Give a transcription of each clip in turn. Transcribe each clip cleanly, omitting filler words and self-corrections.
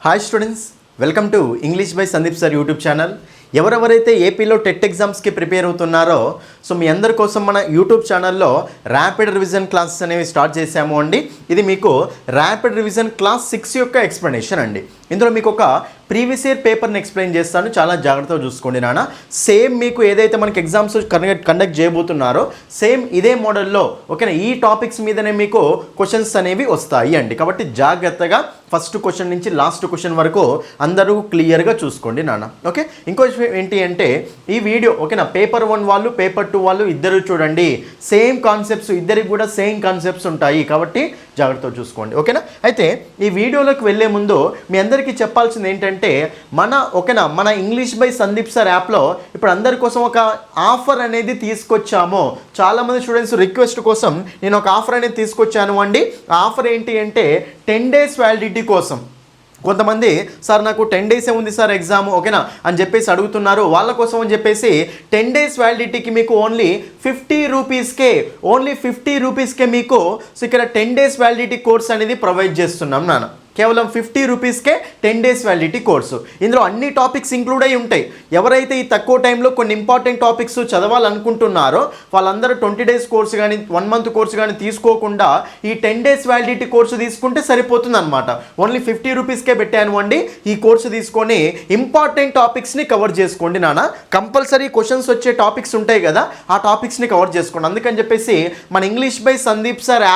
Hi students, welcome to English by Sandeep sir YouTube channel. ఎవరెవరైతే ఏపీలో TET ఎగ్జామ్స్కి prepare అవుతున్నారో మీ అందరి కోసం మన యూట్యూబ్ ఛానల్లో ర్యాపిడ్ రివిజన్ క్లాసెస్ అనేవి స్టార్ట్ చేశాము అండి. ఇది మీకు ర్యాపిడ్ రివిజన్ క్లాస్ 6 యొక్క ఎక్స్ప్లెనేషన్ అండి. ఇందులో మీకు ఒక ప్రీవియస్ ఇయర్ పేపర్ని ఎక్స్ప్లెయిన్ చేస్తాను, చాలా జాగ్రత్తగా చూసుకోండి నాన్న. సేమ్ మీకు ఏదైతే మనకి ఎగ్జామ్స్ కండక్ట్ చేయబోతున్నారో సేమ్ ఇదే మోడల్లో ఓకేనా, ఈ టాపిక్స్ మీదనే మీకు క్వశ్చన్స్ అనేవి వస్తాయి అండి. కాబట్టి జాగ్రత్తగా ఫస్ట్ క్వశ్చన్ నుంచి లాస్ట్ క్వశ్చన్ వరకు అందరూ క్లియర్గా చూసుకోండి నాన్న. ఓకే, ఇంకో విషయం ఏంటి అంటే ఈ వీడియో ఓకేనా, పేపర్ 1 వాళ్ళు పేపర్ 2 వాళ్ళు ఇద్దరు చూడండి. సేమ్ కాన్సెప్ట్స్, ఇద్దరికి కూడా సేమ్ కాన్సెప్ట్స్ ఉంటాయి కాబట్టి జాగ్రత్తగా చూసుకోండి ఓకేనా. అయితే ఈ వీడియోలోకి వెళ్ళే ముందు మీ అందరికీ చెప్పాల్సింది ఏంటంటే మన ఇంగ్లీష్ బై సందీప్ సార్ యాప్లో ఇప్పుడు అందరి కోసం ఒక ఆఫర్ అనేది తీసుకొచ్చాము. చాలామంది స్టూడెంట్స్ రిక్వెస్ట్ కోసం నేను ఒక ఆఫర్ అనేది తీసుకొచ్చాను అండి. ఆ ఆఫర్ ఏంటి అంటే 10 days వ్యాలిడిటీ కోసం. కొంతమంది సార్ నాకు 10 days ఉంది సార్ ఎగ్జామ్ ఓకేనా అని చెప్పేసి అడుగుతున్నారు. వాళ్ళ కోసం అని చెప్పేసి 10 days వ్యాలిడిటీకి మీకు ఓన్లీ 50 రూపీస్కే మీకు ఇక్కడ 10 days వ్యాలిడిటీ కోర్స్ అనేది ప్రొవైడ్ చేస్తున్నాం నాన్న. కేవలం 50 రూపీస్కే 10 days వ్యాలిడిటీ కోర్సు. ఇందులో అన్ని టాపిక్స్ ఇంక్లూడ్ అయి ఉంటాయి. ఎవరైతే ఈ తక్కువ టైంలో కొన్ని ఇంపార్టెంట్ టాపిక్స్ చదవాలనుకుంటున్నారో వాళ్ళందరూ 20 days కోర్సు కానీ 1 month కోర్సు కానీ తీసుకోకుండా ఈ 10 days వ్యాలిడిటీ కోర్సు తీసుకుంటే సరిపోతుంది అనమాట. ఓన్లీ 50 రూపీస్కే పెట్టాను అండి. ఈ కోర్సు తీసుకొని ఇంపార్టెంట్ టాపిక్స్ని కవర్ చేసుకోండి నాన్న. కంపల్సరీ క్వశ్చన్స్ వచ్చే టాపిక్స్ ఉంటాయి కదా, ఆ టాపిక్స్ని కవర్ చేసుకోండి. అందుకని చెప్పేసి మన ఇంగ్లీష్ బై సందీప్ సార్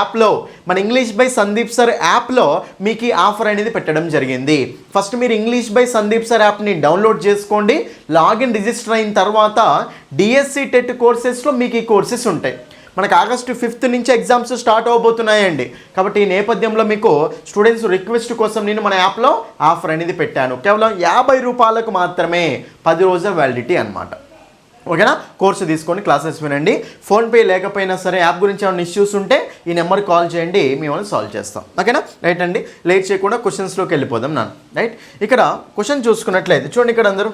యాప్లో మీకు ఆఫర్ అనేది పెట్టడం జరిగింది. ఫస్ట్ మీరు ఇంగ్లీష్ బై సందీప్ సార్ యాప్ని డౌన్లోడ్ చేసుకోండి. లాగిన్ రిజిస్టర్ అయిన తర్వాత డిఎస్సి టెట్ కోర్సెస్లో మీకు ఈ కోర్సెస్ ఉంటాయి. మనకు August 5th నుంచి ఎగ్జామ్స్ స్టార్ట్ అవబోతున్నాయండి. కాబట్టి ఈ నేపథ్యంలో మీకు స్టూడెంట్స్ రిక్వెస్ట్ కోసం నేను మన యాప్లో ఆఫర్ అనేది పెట్టాను. కేవలం 50 రూపాయలకు మాత్రమే 10 రోజుల వ్యాలిడిటీ అనమాట. ఓకేనా, కోర్సు తీసుకొని క్లాసెస్ వినండి. ఫోన్పే లేకపోయినా సరే యాప్ గురించి ఏమైనా ఇష్యూస్ ఉంటే ఈ నెంబర్కి కాల్ చేయండి, మేము సాల్వ్ చేస్తాం. ఓకేనా, రైట్ అండి. లేట్ చేయకుండా క్వశ్చన్స్లోకి వెళ్ళిపోదాం నాన్న. రైట్, ఇక్కడ క్వశ్చన్ చూసుకున్నట్లయితే చూడండి ఇక్కడ అందరూ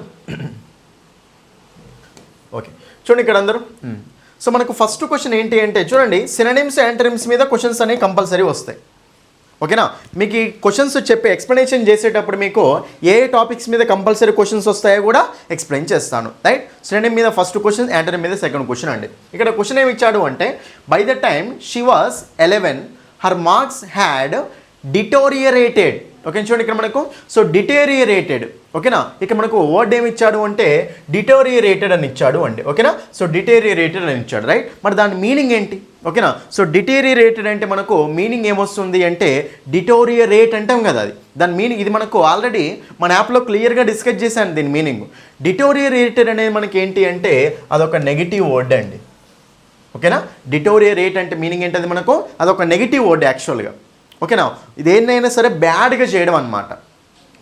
ఓకే చూడండి ఇక్కడ అందరూ. సో మనకు ఫస్ట్ క్వశ్చన్ ఏంటి అంటే చూడండి, సినోనిమ్స్ యాంటోనిమ్స్ మీద క్వశ్చన్స్ అనేవి కంపల్సరీ వస్తాయి. ఓకేనా, మీకు ఈ క్వశ్చన్స్ చెప్పి ఎక్స్ప్లెనేషన్ చేసేటప్పుడు మీకు ఏ టాపిక్స్ మీద కంపల్సరీ క్వశ్చన్స్ వస్తాయో కూడా ఎక్స్ప్లెయిన్ చేస్తాను. రైట్, సినోనిమ్ మీద ఫస్ట్ క్వశ్చన్, యాంటోనిమ్ మీద సెకండ్ క్వశ్చన్ అండి. ఇక్కడ క్వశ్చన్ ఏమి ఇచ్చాడు అంటే by the time she was 11 her marks had deteriorated. Okay చూడండి ఇక్కడ మనకు సో డిటోరియేటెడ్ ఓకేనా. ఇక్కడ మనకు వర్డ్ ఏమి ఇచ్చాడు అంటే డిటోరియేటెడ్ అని ఇచ్చాడు అండి. ఓకేనా, సో డిటోరియేటెడ్ అని ఇచ్చాడు. రైట్, మరి దాని మీనింగ్ ఏంటి? ఓకేనా, సో డిటోరియేటెడ్ అంటే మనకు మీనింగ్ ఏమొస్తుంది అంటే డిటోరియేట్ అంటాం కదా, అది దాని మీనింగ్. ఇది మనకు ఆల్రెడీ మన యాప్లో క్లియర్గా డిస్కస్ చేశాను దీని మీనింగ్. డిటోరియేటెడ్ అనేది మనకి ఏంటి అంటే అదొక నెగిటివ్ వర్డ్ అండి. ఓకేనా, డిటోరియేట్ అంటే మీనింగ్ ఏంటది మనకు అదొక నెగిటివ్ వర్డ్ యాక్చువల్గా. ఓకేనా, ఇదేనైనా సరే బ్యాడ్గా చేయడం అనమాట,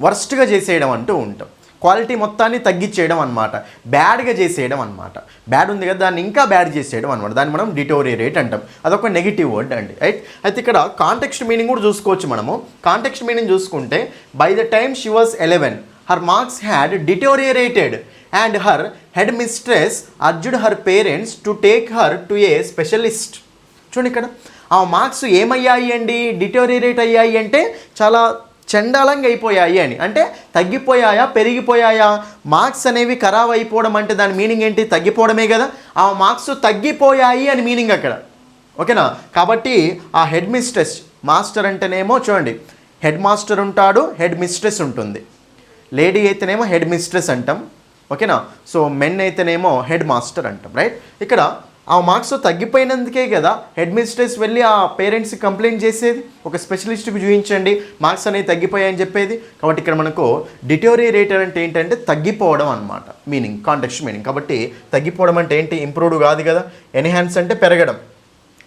వర్స్ట్గా చేసేయడం అంటూ ఉంటాం. క్వాలిటీ మొత్తాన్ని తగ్గించేయడం అనమాట, బ్యాడ్గా చేసేయడం అనమాట. బ్యాడ్ ఉంది కదా దాన్ని ఇంకా బ్యాడ్ చేసేయడం అనమాట. దాన్ని మనం డిటోరియేట్ అంటాం. అదొక నెగిటివ్ వర్డ్ అండి. రైట్, అయితే ఇక్కడ కాంటెక్స్ట్ మీనింగ్ కూడా చూసుకోవచ్చు మనము. కాంటెక్స్ట్ మీనింగ్ చూసుకుంటే by the time she was 11 her marks had deteriorated and her headmistress urged her parents to take her to a specialist. చూడండి ఇక్కడ ఆ మార్క్స్ ఏమయ్యాయి అండి, డిటోరియేట్ అయ్యాయి అంటే చాలా చండాలంగా అయిపోయాయి అని, అంటే తగ్గిపోయాయా పెరిగిపోయాయా? మార్క్స్ అనేవి ఖరాబ్ అయిపోవడం అంటే దాని మీనింగ్ ఏంటి? తగ్గిపోవడమే కదా. ఆ మార్క్స్ తగ్గిపోయాయి అని మీనింగ్ అక్కడ. ఓకేనా, కాబట్టి ఆ హెడ్ మిస్ట్రెస్, మాస్టర్ అంటేనేమో చూడండి హెడ్ మాస్టర్ ఉంటాడు, హెడ్ మిస్ట్రెస్ ఉంటుంది. లేడీ అయితేనేమో హెడ్ మిస్ట్రెస్ అంటాం. ఓకేనా, సో మెన్ అయితేనేమో హెడ్ మాస్టర్ అంటాం. రైట్, ఇక్కడ ఆ మార్క్స్ తగ్గిపోయినందుకే కదా హెడ్ మిస్ట్రెస్ వెళ్ళి ఆ పేరెంట్స్కి కంప్లైంట్ చేసేది, ఒక స్పెషలిస్ట్కి చూపించండి మార్క్స్ అనేవి తగ్గిపోయాయని చెప్పేది. కాబట్టి ఇక్కడ మనకు డిటోరియేటెడ్ అంటే ఏంటంటే తగ్గిపోవడం అనమాట మీనింగ్, కాంటెక్స్ట్ మీనింగ్. కాబట్టి తగ్గిపోవడం అంటే ఏంటి? ఇంప్రూవ్డ్ కాదు కదా. ఎన్హాన్స్ అంటే పెరగడం,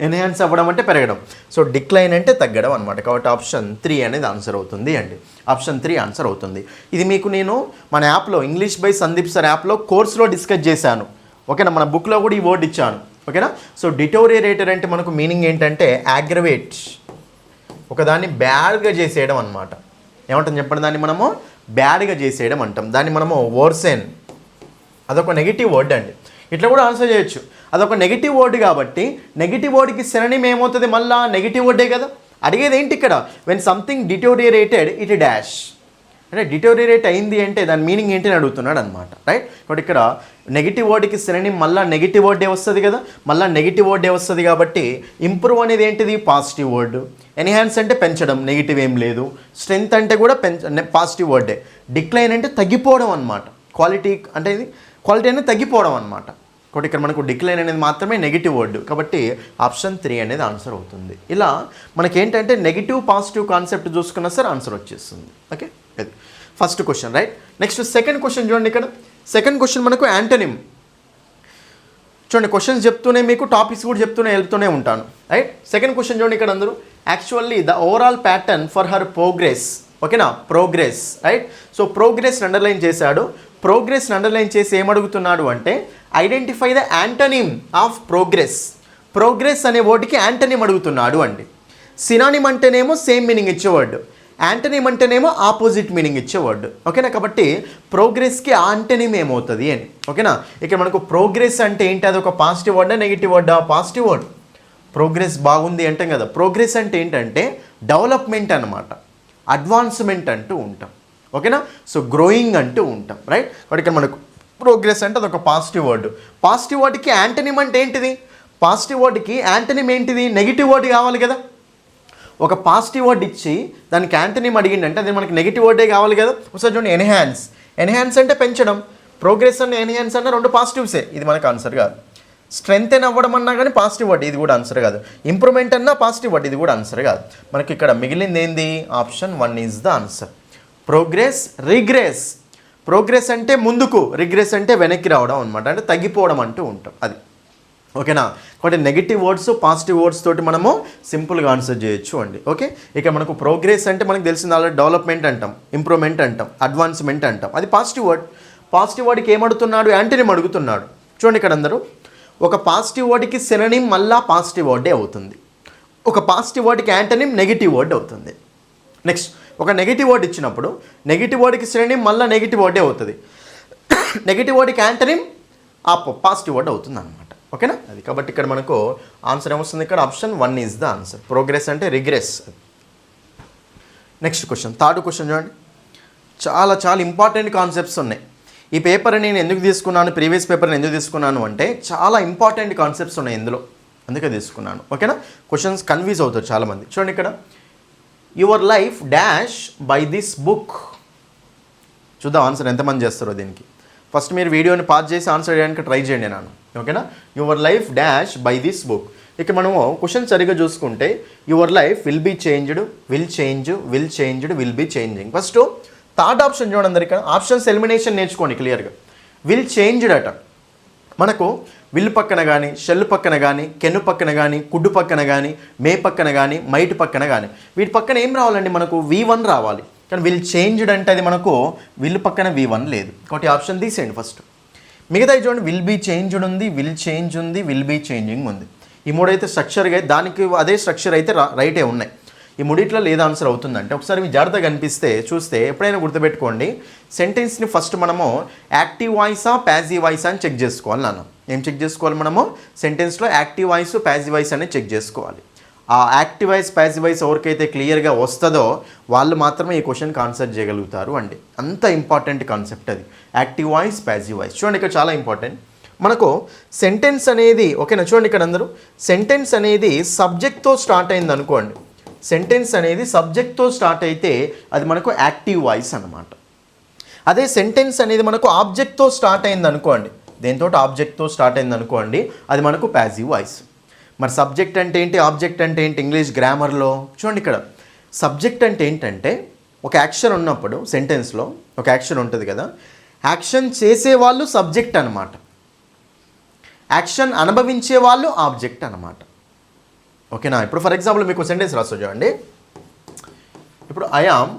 ఎన్హాన్స్ అవ్వడం అంటే పెరగడం. సో డిక్లైన్ అంటే తగ్గడం అనమాట. కాబట్టి ఆప్షన్ 3 అనేది ఆన్సర్ అవుతుంది అండి. ఆప్షన్ 3 ఆన్సర్ అవుతుంది. ఇది మీకు నేను మన యాప్లో ఇంగ్లీష్ బై సందీప్ సార్ యాప్లో కోర్సులో డిస్కస్ చేశాను. ఓకేనా, మన బుక్లో కూడా ఈ వర్డ్ ఇచ్చాను. ఓకేనా, సో డిటోరియేటెడ్ అంటే మనకు మీనింగ్ ఏంటంటే అగ్రవేట్, ఒకదాన్ని బ్యాడ్గా చేసేయడం అనమాట. ఏమంటాం చెప్పండి, దాన్ని మనము బ్యాడ్గా చేసేయడం అంటాం. దాన్ని మనము వర్సెన్, అదొక నెగిటివ్ వర్డ్ అండి. ఇట్లా కూడా ఆన్సర్ చేయొచ్చు. అదొక నెగిటివ్ వర్డ్ కాబట్టి నెగిటివ్ వర్డ్కి సినోనిమ్ ఏమవుతుంది? మళ్ళీ నెగిటివ్ వర్డే కదా. అడిగేది ఏంటి ఇక్కడ? When something deteriorated it dash. అంటే డిటోరియేట్ అయింది అంటే దాని మీనింగ్ ఏంటి అని అడుగుతున్నాడు అనమాట, రైట్. కాబట్టి ఇక్కడ నెగిటివ్ వర్డ్కి సినోనిమ్ మళ్ళీ నెగిటివ్ వర్డే వస్తుంది కదా, మళ్ళీ నెగిటివ్ వర్డే వస్తుంది కాబట్టి ఇంప్రూవ్ అనేది ఏంటిది పాజిటివ్ వర్డ్, ఎన్హాన్స్ అంటే పెంచడం నెగిటివ్ ఏం లేదు, స్ట్రెంగ్త్ అంటే కూడా పాజిటివ్ వర్డే, డిక్లైన్ అంటే తగ్గిపోవడం అనమాట, క్వాలిటీ అంటే ఇది క్వాలిటీ అనేది తగ్గిపోవడం అనమాట. కాబట్టి ఇక్కడ మనకు డిక్లైన్ అనేది మాత్రమే నెగిటివ్ వర్డ్, కాబట్టి ఆప్షన్ 3 అనేది ఆన్సర్ అవుతుంది. ఇలా మనకేంటంటే నెగిటివ్ పాజిటివ్ కాన్సెప్ట్ చూసుకున్నా సరే ఆన్సర్ వచ్చేస్తుంది. ఓకే, అది first question, right. Next second question చూడండి. ఇక్కడ సెకండ్ క్వశ్చన్ మనకు యాంటోనిమ్. చూడండి క్వశ్చన్స్ చెప్తూనే మీకు టాపిక్స్ కూడా వెళ్తూనే ఉంటాను, రైట్. సెకండ్ క్వశ్చన్ చూడండి ఇక్కడ అందరూ, actually the overall pattern for her progress, ఓకేనా, progress, right. So progress underline చేశాడు. ప్రోగ్రెస్ అండర్లైన్ చేసి ఏమడుగుతున్నాడు అంటే identify the antonym of progress. Progress అనే వర్డ్కి యాంటోనిమ్ అడుగుతున్నాడు అండి. సినానిమ్ అంటేనేమో సేమ్ మీనింగ్ ఇచ్చే వర్డ్, యాంటోనిమ్ అంటేనేమో ఆపోజిట్ మీనింగ్ ఇచ్చే వర్డ్, ఓకేనా. కాబట్టి ప్రోగ్రెస్కి యాంటోనిమ్ ఏమవుతుంది అని, ఓకేనా. ఇక్కడ మనకు ప్రోగ్రెస్ అంటే ఏంటి, అది ఒక పాజిటివ్ వర్డా నెగిటివ్ వర్డా, పాజిటివ్ వర్డ్. ప్రోగ్రెస్ బాగుంది అంటాం కదా, ప్రోగ్రెస్ అంటే ఏంటంటే డెవలప్మెంట్ అనమాట, అడ్వాన్స్మెంట్ అంటూ ఉంటాం, ఓకేనా. సో గ్రోయింగ్ అంటూ ఉంటాం, రైట్. కాబట్టి ఇక్కడ మనకు ప్రోగ్రెస్ అంటే అదొక పాజిటివ్ వర్డ్. పాజిటివ్ వర్డ్కి యాంటోనిమ్ అంటే ఏంటిది, పాజిటివ్ వర్డ్కి యాంటోనిమ్ ఏంటిది, నెగిటివ్ వర్డ్ కావాలి కదా. ఒక పాజిటివ్ వర్డ్ ఇచ్చి దానికి యాంటోనిమ్ అడిగిందంటే అది మనకి నెగిటివ్ వర్డే కావాలి కదా. ఒకసారి చూడండి, ఎన్హాన్స్. ఎన్హాన్స్ అంటే పెంచడం, ప్రోగ్రెస్ అండ్ ఎన్హాన్స్ అన్న రెండు పాజిటివ్సే, ఇది మనకు ఆన్సర్ కాదు. స్ట్రెంగ్త్ అని అవ్వడం అన్నా కానీ పాజిటివ్ వర్డ్, ఇది కూడా ఆన్సర్ కాదు. ఇంప్రూవ్మెంట్ అన్నా పాజిటివ్ వర్డ్, ఇది కూడా ఆన్సర్ కాదు. మనకి ఇక్కడ మిగిలింది ఏంది, option 1 is the answer. Progress, regress. Progress అంటే ముందుకు, రిగ్రెస్ అంటే వెనక్కి రావడం అనమాట, అంటే తగ్గిపోవడం అంటూ ఉంటాం, అది ఓకేనా. కాబట్టి నెగిటివ్ వర్డ్స్ పాజిటివ్ వర్డ్స్ తోటి మనము సింపుల్గా ఆన్సర్ చేయొచ్చు అండి. ఓకే, ఇక మనకు ప్రోగ్రెస్ అంటే మనకు తెలిసింది ఆల్రెడీ, డెవలప్మెంట్ అంటాం, ఇంప్రూవ్మెంట్ అంటాం, అడ్వాన్స్మెంట్ అంటాం, అది పాజిటివ్ వర్డ్. పాజిటివ్ వర్డ్కి ఏమడుగుతున్నాడు, యాంటోనిమ్ అడుగుతున్నాడు. చూడండి ఇక్కడ అందరూ, ఒక పాజిటివ్ వర్డ్కి సినోనిమ్ మళ్ళా పాజిటివ్ వర్డే అవుతుంది, ఒక పాజిటివ్ వర్డ్కి యాంటోనిమ్ నెగిటివ్ వర్డ్ అవుతుంది. నెక్స్ట్ ఒక నెగిటివ్ వర్డ్ ఇచ్చినప్పుడు నెగిటివ్ వర్డ్కి సినోనిమ్ మళ్ళీ నెగిటివ్ వర్డే అవుతుంది, నెగిటివ్ వర్డ్కి యాంటోనిమ్ పాజిటివ్ వర్డ్ అవుతుంది అనమాట, ఓకేనా. అది కాబట్టి ఇక్కడ మనకు ఆన్సర్ ఏమొస్తుంది, ఇక్కడ option 1 is the answer. Progress అంటే రిగ్రెస్. నెక్స్ట్ క్వశ్చన్, థర్డ్ క్వశ్చన్ చూడండి. చాలా చాలా ఇంపార్టెంట్ కాన్సెప్ట్స్ ఉన్నాయి. ఈ పేపర్ నేను ఎందుకు తీసుకున్నాను, ప్రీవియస్ పేపర్ని ఎందుకు తీసుకున్నాను అంటే చాలా ఇంపార్టెంట్ కాన్సెప్ట్స్ ఉన్నాయి ఇందులో, అందుకే తీసుకున్నాను, ఓకేనా. క్వశ్చన్స్ కన్ఫ్యూజ్ అవుతారు చాలామంది. చూడండి ఇక్కడ, your life dash by this book. చూద్దాం ఆన్సర్ ఎంతమంది చేస్తారో దీనికి. ఫస్ట్ మీరు వీడియోని పాజ్ చేసి ఆన్సర్ చేయడానికి ట్రై చేయండి నాన్న, ఓకేనా. Your life dash by this book. ఇక మనము క్వశ్చన్ సరిగ్గా చూసుకుంటే your life will be changed, will change, will changed, will be changing. First third option చూడండి అందరు, ఇక్కడ ఆప్షన్స్ ఎలిమినేషన్ నేర్చుకోండి క్లియర్గా. విల్ చేంజ్డ్ అట, మనకు విల్ పక్కన కానీ, షెల్ పక్కన కానీ, కెన్ను పక్కన కానీ, కుడ్డు పక్కన కానీ, మే పక్కన కానీ, మైట్ పక్కన కానీ, వీటి పక్కన ఏం రావాలండి, మనకు V1 రావాలి. కానీ విల్ చేంజ్డ్ అంటే అది మనకు విల్ పక్కన V1 లేదు, కాబట్టి ఆప్షన్ తీసేయండి ఫస్ట్. మిగతా చూడండి, విల్ బీ చేంజ్డ్ ఉంది, విల్ చేంజ్ ఉంది, విల్ బీ చేంజింగ్ ఉంది. ఈ మూడైతే స్ట్రక్చర్గా దానికి అదే స్ట్రక్చర్ అయితే రైటే ఉన్నాయి. ఈ మూడిట్లో లేదా ఆన్సర్ అవుతుందంటే ఒకసారి మీ జాగ్రత్తగా కనిపిస్తే చూస్తే ఎప్పుడైనా గుర్తుపెట్టుకోండి, సెంటెన్స్ని ఫస్ట్ మనము యాక్టివ్ వాయిసా ప్యాసివ్ వాయిసా అని చెక్ చేసుకోవాలి నాన్న. ఏం చెక్ చేసుకోవాలి మనము, సెంటెన్స్లో యాక్టివ్ వాయిస్ ప్యాసివ్ వాయిస్ అనేది చెక్ చేసుకోవాలి. ఆ యాక్టివ్ వాయిస్ ప్యాసివ్ వాయిస్ ఎవరికైతే క్లియర్గా వస్తుందో వాళ్ళు మాత్రమే ఈ క్వశ్చన్కి ఆన్సర్ చేయగలుగుతారు అండి. అంత ఇంపార్టెంట్ కాన్సెప్ట్ అది, యాక్టివ్ వాయిస్ ప్యాసివ్ వాయిస్. చూడండి ఇక్కడ చాలా ఇంపార్టెంట్. మనకు సెంటెన్స్ అనేది, ఓకేనా, చూడండి ఇక్కడ అందరూ, సెంటెన్స్ అనేది సబ్జెక్ట్తో స్టార్ట్ అయింది అనుకోండి, సెంటెన్స్ అనేది సబ్జెక్ట్తో స్టార్ట్ అయితే అది మనకు యాక్టివ్ వాయిస్ అనమాట. అదే సెంటెన్స్ అనేది మనకు ఆబ్జెక్ట్తో స్టార్ట్ అయింది అనుకోండి, దేంతో ఆబ్జెక్ట్తో స్టార్ట్ అయింది అనుకోండి, అది మనకు ప్యాసివ్ వాయిస్. మరి సబ్జెక్ట్ అంటే ఏంటి, ఆబ్జెక్ట్ అంటే ఏంటి ఇంగ్లీష్ గ్రామర్లో? చూడండి ఇక్కడ సబ్జెక్ట్ అంటే ఏంటంటే ఒక యాక్షన్ ఉన్నప్పుడు సెంటెన్స్లో ఒక యాక్షన్ ఉంటుంది కదా, యాక్షన్ చేసేవాళ్ళు సబ్జెక్ట్ అనమాట, యాక్షన్ అనుభవించే వాళ్ళు ఆబ్జెక్ట్ అనమాట, ఓకేనా. ఇప్పుడు ఫర్ ఎగ్జాంపుల్ మీకు సెంటెన్స్ రాస్తా చూడండి. ఇప్పుడు I am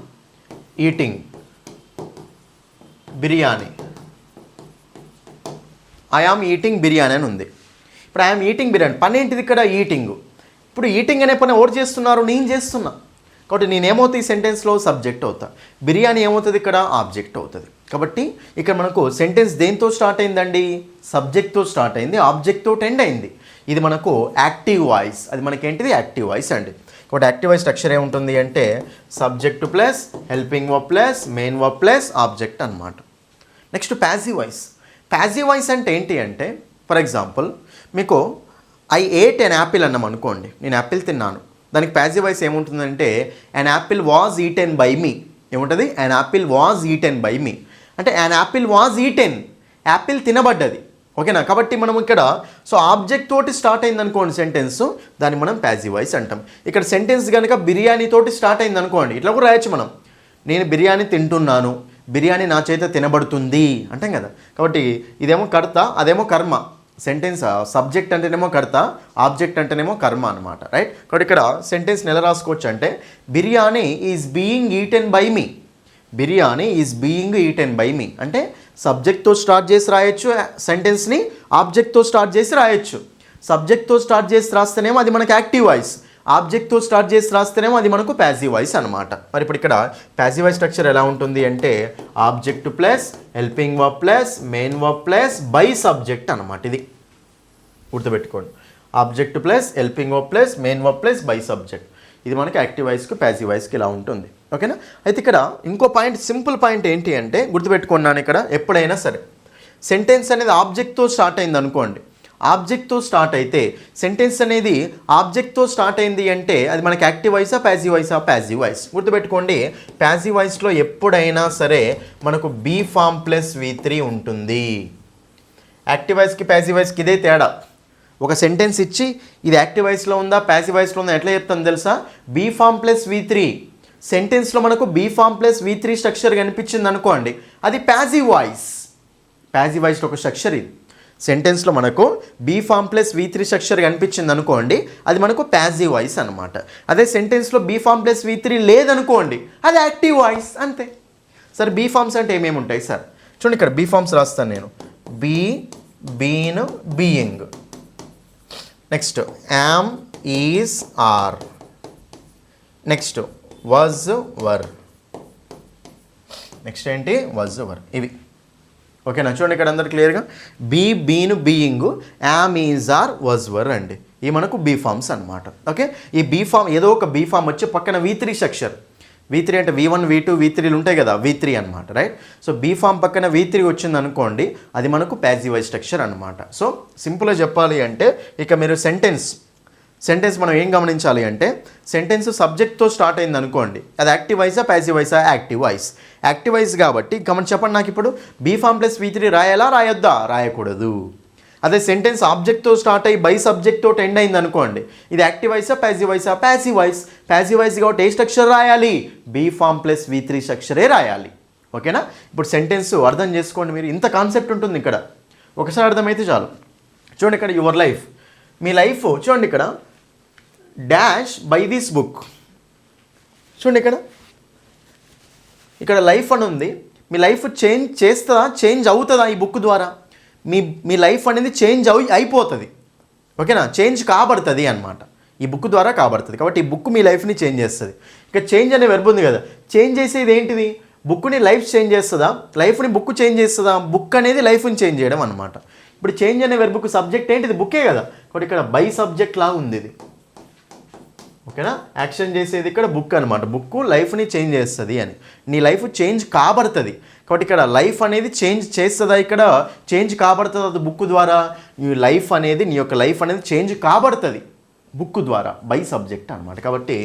eating biryani, I am eating biryani అని ఉంది. ఇప్పుడు ఐ యామ్ ఈటింగ్ బిర్యానీ, పని ఏంటిది ఇక్కడ, ఈటింగ్. ఇప్పుడు ఈటింగ్ అనే పని ఎవరు చేస్తున్నారు, నేను చేస్తున్నా, కాబట్టి నేనేమవుతుంది ఈ సెంటెన్స్లో సబ్జెక్ట్ అవుతా, బిర్యానీ ఏమవుతుంది ఇక్కడ ఆబ్జెక్ట్ అవుతుంది. కాబట్టి ఇక్కడ మనకు సెంటెన్స్ దేంతో స్టార్ట్ అయిందండి, సబ్జెక్ట్తో స్టార్ట్ అయింది, ఆబ్జెక్ట్తో ఎండ్ అయింది. ఇది మనకు యాక్టివ్ వాయిస్, అది మనకేంటిది యాక్టివ్ వాయిస్ అండి. ఒకటి యాక్టివ్ వాయిస్ స్ట్రక్చర్ ఏముంటుంది అంటే subject plus helping verb plus main verb plus object అనమాట. Next passive voice. Passive voice అంటే ఏంటి అంటే ఫర్ ఎగ్జాంపుల్ మీకు ఐ ఏట్ ఎన్ యాపిల్ అన్నాం అనుకోండి, నేను యాపిల్ తిన్నాను. దానికి ప్యాసివ్ వాయిస్ ఏముంటుందంటే an apple was eaten by me. ఏముంటుంది? An apple was eaten by me అంటే an apple was eaten, apple తినబడ్డది. ఓకేనా? కాబట్టి మనం ఇక్కడ సో ఆబ్జెక్ట్ తోటి స్టార్ట్ అయింది అనుకోండి సెంటెన్స్, దాన్ని మనం ప్యాసివ్ వాయిస్ అంటాం. ఇక్కడ సెంటెన్స్ కనుక బిర్యానీ తోటి స్టార్ట్ అయింది అనుకోండి, ఇట్లా కూడా రాయొచ్చు మనం, నేను బిర్యానీ తింటున్నాను, బిర్యానీ నా చేత తినబడుతుంది అంటాం కదా. కాబట్టి ఇదేమో కర్త, అదేమో కర్మ. సెంటెన్స్ సబ్జెక్ట్ అంటేనేమో కర్త, ఆబ్జెక్ట్ అంటేనేమో కర్మ అనమాట, రైట్? కాబట్టి ఇక్కడ సెంటెన్స్ ఎలా రాసుకోవచ్చు అంటే biryani is being eaten by me. Biryani is being eaten by me అంటే సబ్జెక్ట్తో స్టార్ట్ చేసి రాయొచ్చు సెంటెన్స్ని, ఆబ్జెక్ట్తో స్టార్ట్ చేసి రాయొచ్చు. సబ్జెక్ట్తో స్టార్ట్ చేసి రాస్తేనేమో అది మనకు యాక్టివ్ వాయిస్, ఆబ్జెక్ట్తో స్టార్ట్ చేసి రాస్తేనేమో అది మనకు ప్యాసివ్ వాయిస్ అనమాట. మరి ఇప్పుడు ఇక్కడ ప్యాసివ్ వాయిస్ స్ట్రక్చర్ ఎలా ఉంటుంది అంటే object plus helping verb plus main verb plus by subject అనమాట. ఇది గుర్తుపెట్టుకోండి, object plus helping verb plus main verb plus by subject. ఇది మనకి యాక్టివ్ వాయిస్కి ప్యాసివ్ వాయిస్కి ఇలా ఉంటుంది. ఓకేనా? అయితే ఇక్కడ ఇంకో పాయింట్, సింపుల్ పాయింట్ ఏంటి అంటే గుర్తుపెట్టుకున్నాను, ఇక్కడ ఎప్పుడైనా సరే సెంటెన్స్ అనేది ఆబ్జెక్ట్తో స్టార్ట్ అయింది అనుకోండి, ఆబ్జెక్ట్తో స్టార్ట్ అయితే సెంటెన్స్ అనేది ఆబ్జెక్ట్తో స్టార్ట్ అయింది అంటే అది మనకి యాక్టివ్ వాయిసా ప్యాసివ్ వాయిసా? Passive voice. గుర్తుపెట్టుకోండి, ప్యాసివ్ వాయిస్లో ఎప్పుడైనా సరే మనకు బీ ఫామ్ ప్లస్ V3 ఉంటుంది. యాక్టివ్ వాయిస్కి ప్యాసివ్ వాయిస్కి ఇదే తేడా. ఒక సెంటెన్స్ ఇచ్చి ఇది యాక్టివ్ వాయిస్లో ఉందా ప్యాసివ్ వాయిస్లో ఉందా ఎట్లా చెప్తాను తెలుసా? Be form plus V3. సెంటెన్స్లో మనకు be form plus V3 structure కనిపించింది అనుకోండి, అది ప్యాసివ్ వాయిస్. ప్యాసివ్ వాయిస్లో ఒక స్ట్రక్చర్ ఇది. సెంటెన్స్లో మనకు be form plus V3 structure కనిపించింది అనుకోండి, అది మనకు ప్యాసివ్ వాయిస్ అనమాట. అదే సెంటెన్స్లో బీ ఫామ్ ప్లస్ V3 లేదనుకోండి, అది యాక్టివ్ వాయిస్ అంతే. సార్ బీ ఫామ్స్ అంటే ఏమేమి ఉంటాయి సార్? చూడండి, ఇక్కడ బీ ఫామ్స్ రాస్తాను నేను. Be, been, being. Next am, is, are. Next was, were. Next ఏంటి? Was, were. ఇవి ఓకేనా? చూడండి ఇక్కడ అందరు క్లియర్గా be, been, being, am, is, are, was, were అండి. ఇవి మనకు బీ ఫామ్స్ అనమాట. ఓకే, ఈ బీ ఫామ్ ఏదో ఒక బీ ఫామ్ వచ్చి పక్కన V3 స్ట్రక్చర్, V3 అంటే V1 V2 V3లు ఉంటాయి కదా, V3 అనమాట, రైట్? సో బీ ఫామ్ పక్కన V3 వచ్చింది అనుకోండి, అది మనకు ప్యాసివ్ వాయిస్ స్ట్రక్చర్ అనమాట. సో సింపుల్గా చెప్పాలి అంటే ఇక మీరు సెంటెన్స్ మనం ఏం గమనించాలి అంటే సెంటెన్స్ సబ్జెక్ట్తో స్టార్ట్ అయింది అనుకోండి, అది యాక్టివ్ వాయిసా ప్యాసివ్ వాయిసా? Active voice. యాక్టివ్ వాయిస్ కాబట్టి చెప్పండి నాకు ఇప్పుడు బీ ఫామ్ ప్లస్ V3 రాయాలా రాయొద్దా? రాయకూడదు. అదే సెంటెన్స్ ఆబ్జెక్ట్తో స్టార్ట్ అయ్యి బై సబ్జెక్ట్తో ఎండ్ అయింది అనుకోండి, ఇది యాక్టివ్ వాయిసా ప్యాసివ్ వాయిసా? Passive voice. ప్యాసివ్ వాయిస్ కాబట్టి ఏ స్ట్రక్చర్ రాయాలి? బీ ఫామ్ ప్లస్ V3 స్ట్రక్చరే రాయాలి. ఓకేనా? ఇప్పుడు సెంటెన్స్ అర్థం చేసుకోండి మీరు, ఇంత కాన్సెప్ట్ ఉంటుంది ఇక్కడ, ఒకసారి అర్థమైతే చాలు. చూడండి ఇక్కడ యువర్ లైఫ్, మీ లైఫ్ చూడండి ఇక్కడ డాష్ బై దిస్ బుక్. చూడండి ఇక్కడ లైఫ్ అని ఉంది, మీ లైఫ్ చేంజ్ చేస్తుందా, చేంజ్ అవుతుందా ఈ బుక్ ద్వారా? మీ లైఫ్ అనేది చేంజ్ అయిపోతుంది. ఓకేనా? చేంజ్ కాబడుతుంది అనమాట, ఈ బుక్ ద్వారా కాబడుతుంది. కాబట్టి ఈ బుక్ మీ లైఫ్ని చేంజ్ చేస్తుంది. ఇక చేంజ్ అనే వెర్బ్ ఉంది కదా, చేంజ్ చేసేది ఏంటిది? బుక్ని లైఫ్ చేంజ్ చేస్తుందా, లైఫ్ని బుక్ చేంజ్ చేస్తుందా? బుక్ అనేది లైఫ్ని చేంజ్ చేయడం అనమాట. ఇప్పుడు చేంజ్ అనే వెర్బ్కు సబ్జెక్ట్ ఏంటిది? బుక్కే కదా. కాబట్టి ఇక్కడ బై సబ్జెక్ట్ లాగా ఉంది ఇది. ఓకేనా? యాక్షన్ చేసేది ఇక్కడ బుక్ అనమాట. బుక్ లైఫ్ని చేంజ్ చేస్తుంది అని, నీ లైఫ్ చేంజ్ కాబడుతుంది. కాబట్టి ఇక్కడ లైఫ్ అనేది చేంజ్ చేస్తుందా? ఇక్కడ చేంజ్ కాబడుతుంది అది బుక్ ద్వారా. నీ లైఫ్ అనేది, నీ యొక్క లైఫ్ అనేది చేంజ్ కాబడుతుంది బుక్ ద్వారా, బై సబ్జెక్ట్ అనమాట. కాబట్టి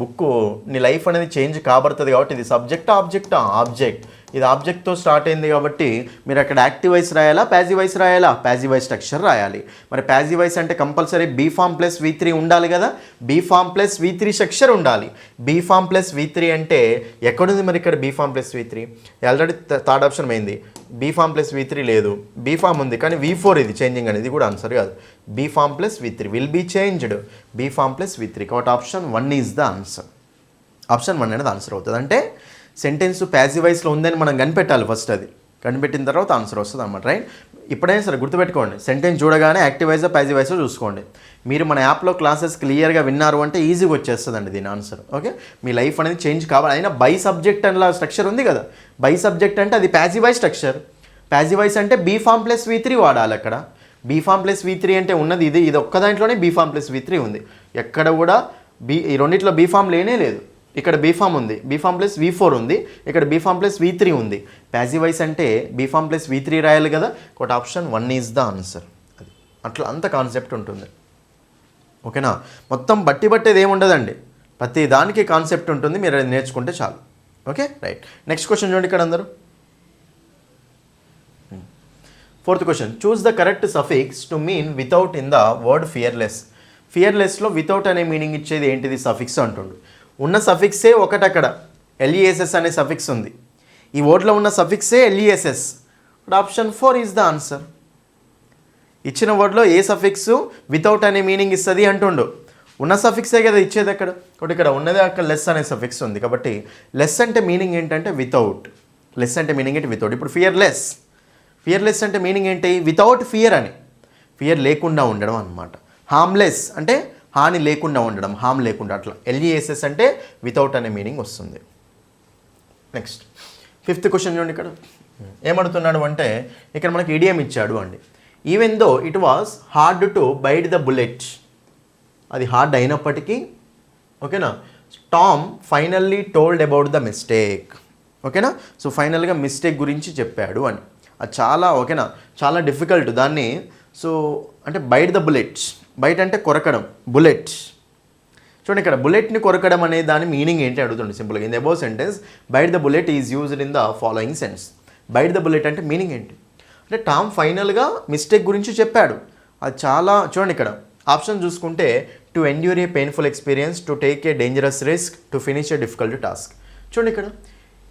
బుక్ నీ లైఫ్ అనేది చేంజ్ కాబడుతుంది కాబట్టి ఇది సబ్జెక్ట్, ఆబ్జెక్ట్. ఇది ఆబ్జెక్ట్తో స్టార్ట్ అయింది కాబట్టి మీరు అక్కడ యాక్టివ్ వాయిస్ రాయాలా ప్యాసివ్ వాయిస్ రాయాలా? ప్యాసివ్ వాయిస్ స్ట్రక్చర్ రాయాలి. మరి ప్యాసివ్ వాయిస్ అంటే compulsory be form plus V3 ఉండాలి కదా, be form plus V3 structure ఉండాలి. బీ ఫామ్ ప్లస్ V3 అంటే ఎక్కడుంది మరి ఇక్కడ be form plus V3? Already third option అయింది, బీ ఫామ్ ప్లస్ V3 లేదు, బీ ఫామ్ ఉంది కానీ V4 ఇది చేంజింగ్ అనేది కూడా ఆన్సర్ కాదు. Be form plus V3 will be changed, be form plus V3. కాబట్టి option 1 is the answer. Option 1 అనేది ఆన్సర్ అవుతుంది. అంటే సెంటెన్స్ ప్యాసివ్ వాయిస్లో ఉందని మనం కనిపెట్టాలి ఫస్ట్, అది కనిపెట్టిన తర్వాత ఆన్సర్ వస్తుంది అన్నమాట, రైట్? ఇప్పుడైనా సరే గుర్తుపెట్టుకోండి, సెంటెన్స్ చూడగానే యాక్టివ్ వాయిసా ప్యాసివ్ వాయిసా చూసుకోండి. మీరు మన యాప్లో క్లాసెస్ క్లియర్గా విన్నారు అంటే ఈజీగా వచ్చేస్తుందండి దీని ఆన్సర్. ఓకే, మీ లైఫ్ అనేది చేంజ్ కావాలి. అయినా బై సబ్జెక్ట్ అలా స్ట్రక్చర్ ఉంది కదా, బై సబ్జెక్ట్ అంటే అది passive voice structure. Passive voice అంటే బీ ఫామ్ ప్లస్ V3 వాడాలి. అక్కడ బీ ఫామ్ ప్లస్ V3 అంటే ఉన్నది ఇది ఒక్క దాంట్లోనే బీ ఫామ్ ప్లస్ V3 ఉంది. ఎక్కడ కూడా ఈ రెండిట్లో బీ ఫామ్ లేనే లేదు. ఇక్కడ బీ ఫామ్ ఉంది, బీ ఫామ్ ప్లస్ V4 ఉంది, ఇక్కడ బీ ఫామ్ ప్లస్ V3 ఉంది. ప్యాసివ్ వాయిస్ అంటే బీ ఫామ్ ప్లస్ V3 రాయాలి కదా, కాబట్టి ఆప్షన్ 1 ఈజ్ ద ఆన్సర్. అది అట్లా అంత కాన్సెప్ట్ ఉంటుంది. ఓకేనా, మొత్తం బట్టేది ఏముండదండి, ప్రతి దానికి కాన్సెప్ట్ ఉంటుంది, మీరు అది నేర్చుకుంటే చాలు. Okay right. నెక్స్ట్ క్వశ్చన్ చూడండి ఇక్కడ అందరూ. 4th question, choose the correct suffix to mean without in the word fearless. ఫియర్లెస్లో వితౌట్ అనే మీనింగ్ ఇచ్చేది ఏంటిది, సఫిక్స్ అంటుండు. ఉన్న సఫిక్సే ఒకటి, అక్కడ LESS అనే సఫిక్స్ ఉంది. ఈ వర్డ్లో ఉన్న సఫిక్సే LESS. Option 4 is the answer. ఇచ్చిన వర్డ్లో ఏ సఫిక్స్ వితౌట్ అనే మీనింగ్ ఇస్తుంది అంటుండు. ఉన్న సఫిక్సే కదా ఇచ్చేది అక్కడ, కాబట్టి ఇక్కడ ఉన్నదే అక్కడ లెస్ అనే సఫిక్స్ ఉంది. కాబట్టి లెస్ అంటే మీనింగ్ ఏంటంటే వితౌట్. లెస్ అంటే మీనింగ్ ఏంటి, వితౌట్. ఇప్పుడు ఫియర్లెస్ అంటే మీనింగ్ ఏంటి, వితౌట్ ఫియర్ అని, ఫియర్ లేకుండా ఉండడం అనమాట. హార్మ్లెస్ అంటే హాని లేకుండా ఉండడం, హామ్ లేకుండా, అట్లా. LESS అంటే వితౌట్ అనే మీనింగ్ వస్తుంది. నెక్స్ట్ 5th క్వశ్చన్ చూడండి. ఇక్కడ ఏమడుతున్నాడు అంటే, ఇక్కడ మనకి ఇడియం ఇచ్చాడు అండి. Even though it was hard to bite the bullet. అది హార్డ్ అయినప్పటికీ, ఓకేనా, Tom finally told about the mistake. ఓకేనా, సో ఫైనల్గా మిస్టేక్ గురించి చెప్పాడు అని. అది చాలా, ఓకేనా, చాలా డిఫికల్ట్ దాన్ని. సో అంటే బైట్ ద బుల్లెట్, బైట్ అంటే కొరకడం, బుల్లెట్. చూడండి ఇక్కడ బుల్లెట్ని కొరకడం అనే దాని మీనింగ్ ఏంటి అడుగుతుంది సింపుల్గా. In the above sentence bite the bullet is used in the following sense. Bite the bullet అంటే మీనింగ్ ఏంటి అంటే, టామ్ ఫైనల్గా మిస్టేక్ గురించి చెప్పాడు. అది చాలా, చూడండి ఇక్కడ ఆప్షన్ చూసుకుంటే, to endure a painful experience, to take a dangerous risk, to finish a difficult task. చూడండి ఇక్కడ